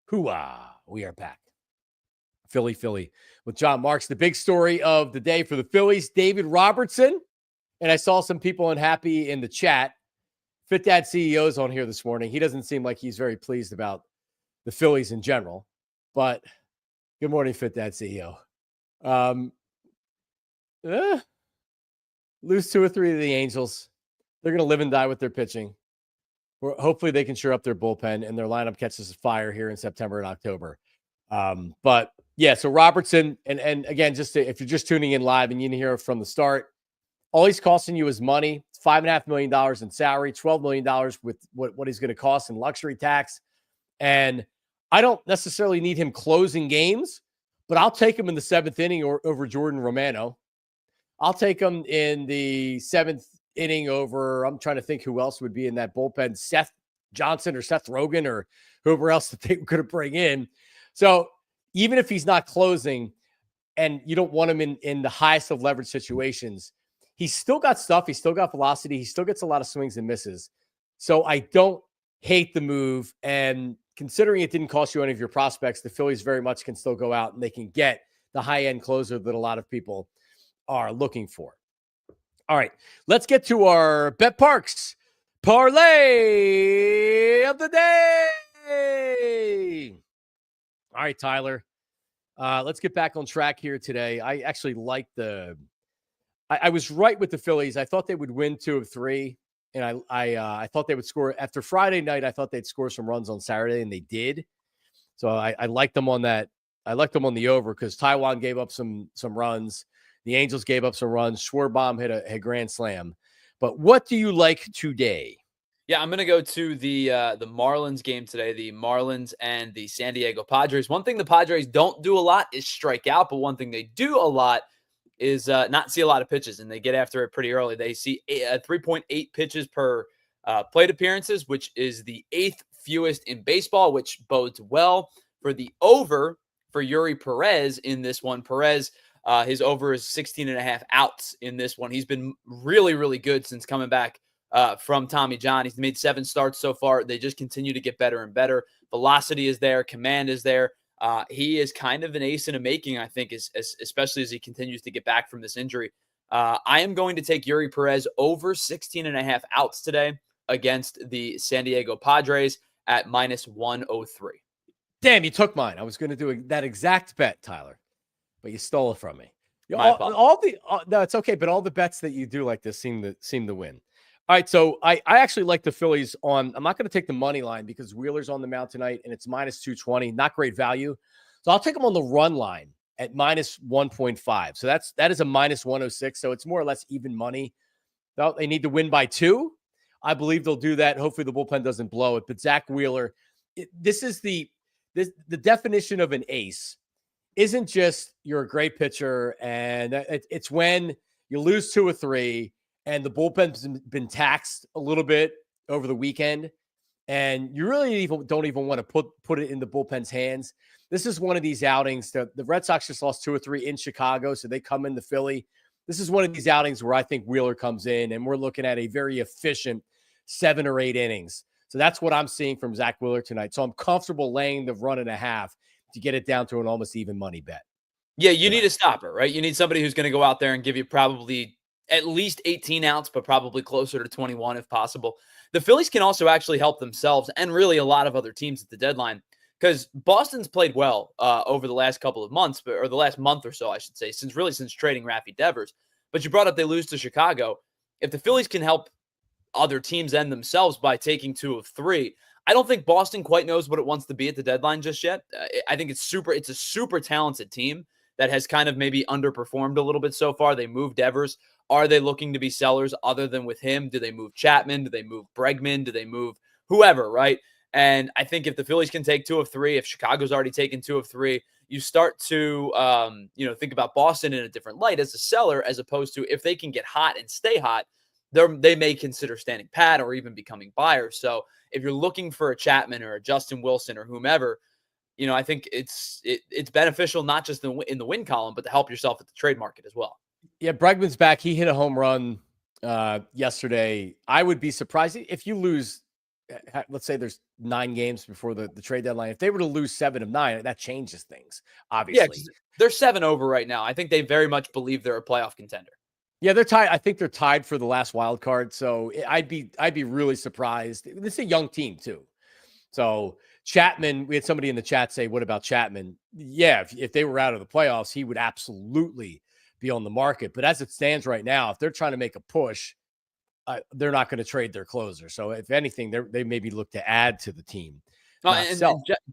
Hooah. We are back. Philly with John Marks. The big story of the day for the Phillies, David Robertson. And I saw some people unhappy in the chat. Fit Dad CEO's on here this morning. He doesn't seem like he's very pleased about the Phillies in general, but good morning, Fit Dad CEO. Lose 2 or 3 of the Angels. They're going to live and die with their pitching. Hopefully they can shore up their bullpen and their lineup catches fire here in September and October. But yeah, so Robertson, and again, if you're just tuning in live and you didn't hear it from the start, all he's costing you is money. It's $5.5 million in salary, $12 million with what he's going to cost in luxury tax. And I don't necessarily need him closing games, but I'll take him in the 7th inning over Jordan Romano. I'll take him in the 7th inning over, I'm trying to think who else would be in that bullpen, Seth Johnson or Seth Rogen or whoever else that they were going to bring in. So even if he's not closing and you don't want him in the highest of leverage situations, he's still got stuff. He's still got velocity. He still gets a lot of swings and misses. So I don't hate the move. And considering it didn't cost you any of your prospects, the Phillies very much can still go out and they can get the high-end closer that a lot of people are looking for. All right, let's get to our BetParx Parlay of the day. All right, Tyler, let's get back on track here today. I actually like I was right with the Phillies. I thought they would win 2 of 3, and I thought they would score after Friday night. I thought they'd score some runs on Saturday, and they did. So I liked them on that. I liked them on the over because Taiwan gave up some runs. The Angels gave up some runs. Schwarbaum hit a grand slam. But what do you like today? Yeah, I'm going to go to the Marlins game today, the Marlins and the San Diego Padres. One thing the Padres don't do a lot is strike out, but one thing they do a lot is not see a lot of pitches, and they get after it pretty early. They see 3.8 pitches per plate appearances, which is the 8th fewest in baseball, which bodes well for the over for Yuri Perez in this one. Perez, his over is 16.5 outs in this one. He's been really, really good since coming back from Tommy John. He's made 7 starts so far. They just continue to get better and better. Velocity is there. Command is there. He is kind of an ace in the making, I think, especially as he continues to get back from this injury. I am going to take Yuri Perez over 16.5 outs today against the San Diego Padres at -103. Damn, you took mine. I was going to do that exact bet, Tyler, but you stole it from me. No, it's okay, but all the bets that you do like this seem to win. All right, so I actually like the Phillies on. I'm not going to take the money line because Wheeler's on the mound tonight, and it's -220. Not great value. So I'll take them on the run line at -1.5. So that is a -106. So it's more or less even money. They need to win by 2. I believe they'll do that. Hopefully the bullpen doesn't blow it. But Zach Wheeler, this is the definition of an ace isn't just you're a great pitcher and it's when you lose 2 or 3 and the bullpen's been taxed a little bit over the weekend and you really don't even want to put it in the bullpen's hands. This is one of these outings that the Red Sox just lost 2 or 3 in Chicago, so they come into Philly. This is one of these outings where I think Wheeler comes in and we're looking at a very efficient 7 or 8 innings. So that's what I'm seeing from Zach Wheeler tonight. So I'm comfortable laying the 1.5 to get it down to an almost even money bet. Yeah, you need a stopper, right? You need somebody who's going to go out there and give you probably at least 18 outs, but probably closer to 21 if possible. The Phillies can also actually help themselves and really a lot of other teams at the deadline because Boston's played well over the last couple of months, or the last month or so, I should say, since trading Raffy Devers. But you brought up they lose to Chicago. If the Phillies can help other teams and themselves by taking 2 of 3, I don't think Boston quite knows what it wants to be at the deadline just yet. I think it's a super talented team that has kind of maybe underperformed a little bit so far. They moved Devers. Are they looking to be sellers other than with him? Do they move Chapman? Do they move Bregman? Do they move whoever, right? And I think if the Phillies can take 2 of 3, if Chicago's already taken 2 of 3, you start to think about Boston in a different light as a seller, as opposed to if they can get hot and stay hot, they may consider standing pat or even becoming buyers. So if you're looking for a Chapman or a Justin Wilson or whomever, I think it's beneficial not just in the win column, but to help yourself at the trade market as well. Yeah, Bregman's back. He hit a home run yesterday. I would be surprised if you lose. Let's say there's 9 games before the trade deadline. If they were to lose 7 of 9, that changes things, obviously. Yeah, they're 7 over right now. I think they very much believe they're a playoff contender. Yeah, they're tied. I think they're tied for the last wild card. So I'd be really surprised. This is a young team too. So Chapman, we had somebody in the chat say, what about Chapman? Yeah, if they were out of the playoffs, he would absolutely be on the market. But as it stands right now, if they're trying to make a push, they're not going to trade their closer. So if anything, they maybe look to add to the team. And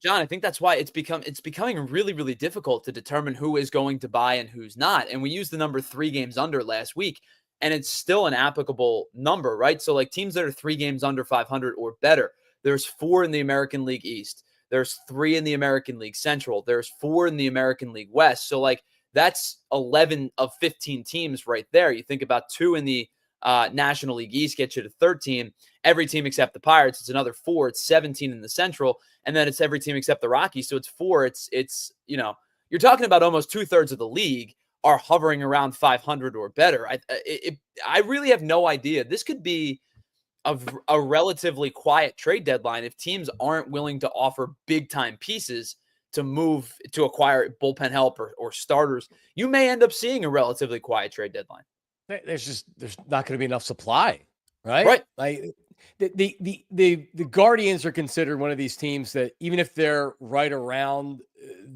John, I think that's why it's becoming really, really difficult to determine who is going to buy and who's not. And we used the number 3 games under last week, and it's still an applicable number, right? So like teams that are 3 games under 500 or better, there's 4 in the American League East. There's 3 in the American League Central. There's 4 in the American League West. So like that's 11 of 15 teams right there. You think about 2 in the National League East gets you to 13. Every team except the Pirates, it's another 4. It's 17 in the Central, and then it's every team except the Rockies. So it's 4. It's you're talking about almost 2/3 of the league are hovering around 500 or better. I really have no idea. This could be a relatively quiet trade deadline if teams aren't willing to offer big time pieces to acquire bullpen help or starters. You may end up seeing a relatively quiet trade deadline. There's not going to be enough supply, right? Right. Like the Guardians are considered one of these teams that even if they're right around,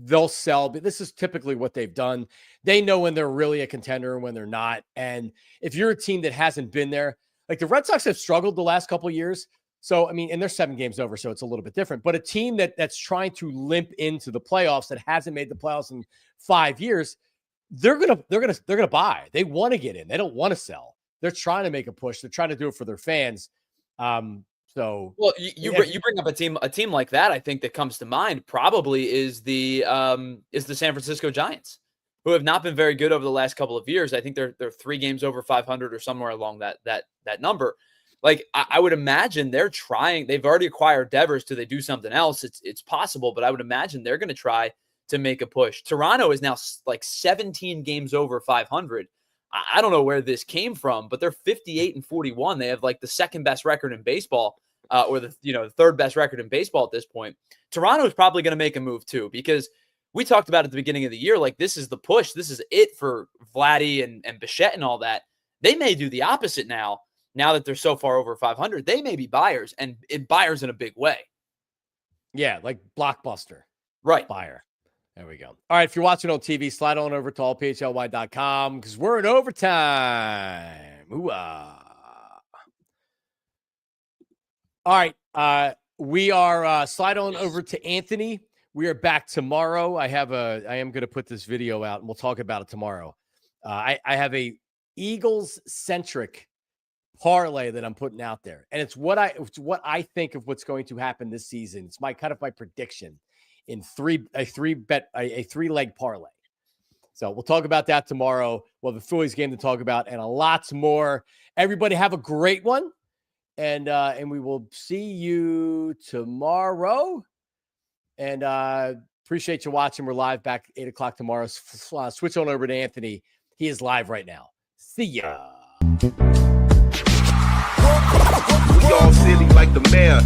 they'll sell. But this is typically what they've done. They know when they're really a contender and when they're not. And if you're a team that hasn't been there, like the Red Sox have struggled the last couple of years. So, I mean, and they're 7 games over, so it's a little bit different. But a team that's trying to limp into the playoffs that hasn't made the playoffs in 5 years, they're gonna buy. They want to get in. They don't want to sell. They're trying to make a push. They're trying to do it for their fans. So well, you bring up a team like that. I think that comes to mind probably is the San Francisco Giants, who have not been very good over the last couple of years. I think they're 3 games over 500 or somewhere along that number. Like I would imagine they're trying. They've already acquired Devers. Do they do something else? It's possible, but I would imagine they're going to try to make a push. Toronto is now like 17 games over 500. I don't know where this came from, but they're 58-41. They have like the second best record in baseball, or the third best record in baseball at this point. Toronto is probably going to make a move too, because we talked about at the beginning of the year, like this is the push. This is it for Vladdy and Bichette and all that. They may do the opposite now that they're so far over 500. They may be buyers, and buyers in a big way. Yeah, like blockbuster. Right. Buyer. There we go. All right, if you're watching on TV, slide on over to allphly.com because we're in overtime. Ooh-ah. All right, we are slide on over to Anthony. We are back tomorrow. I am going to put this video out, and we'll talk about it tomorrow. I have a Eagles-centric parlay that I'm putting out there, and it's what I think of what's going to happen this season. It's my prediction. in a three-leg parlay. So we'll talk about that tomorrow. We'll have the Phillies game to talk about and a lots more. Everybody have a great one. And we will see you tomorrow. And appreciate you watching. We're live back 8 o'clock tomorrow. Switch on over to Anthony. He is live right now. See ya. We all silly like the mayor.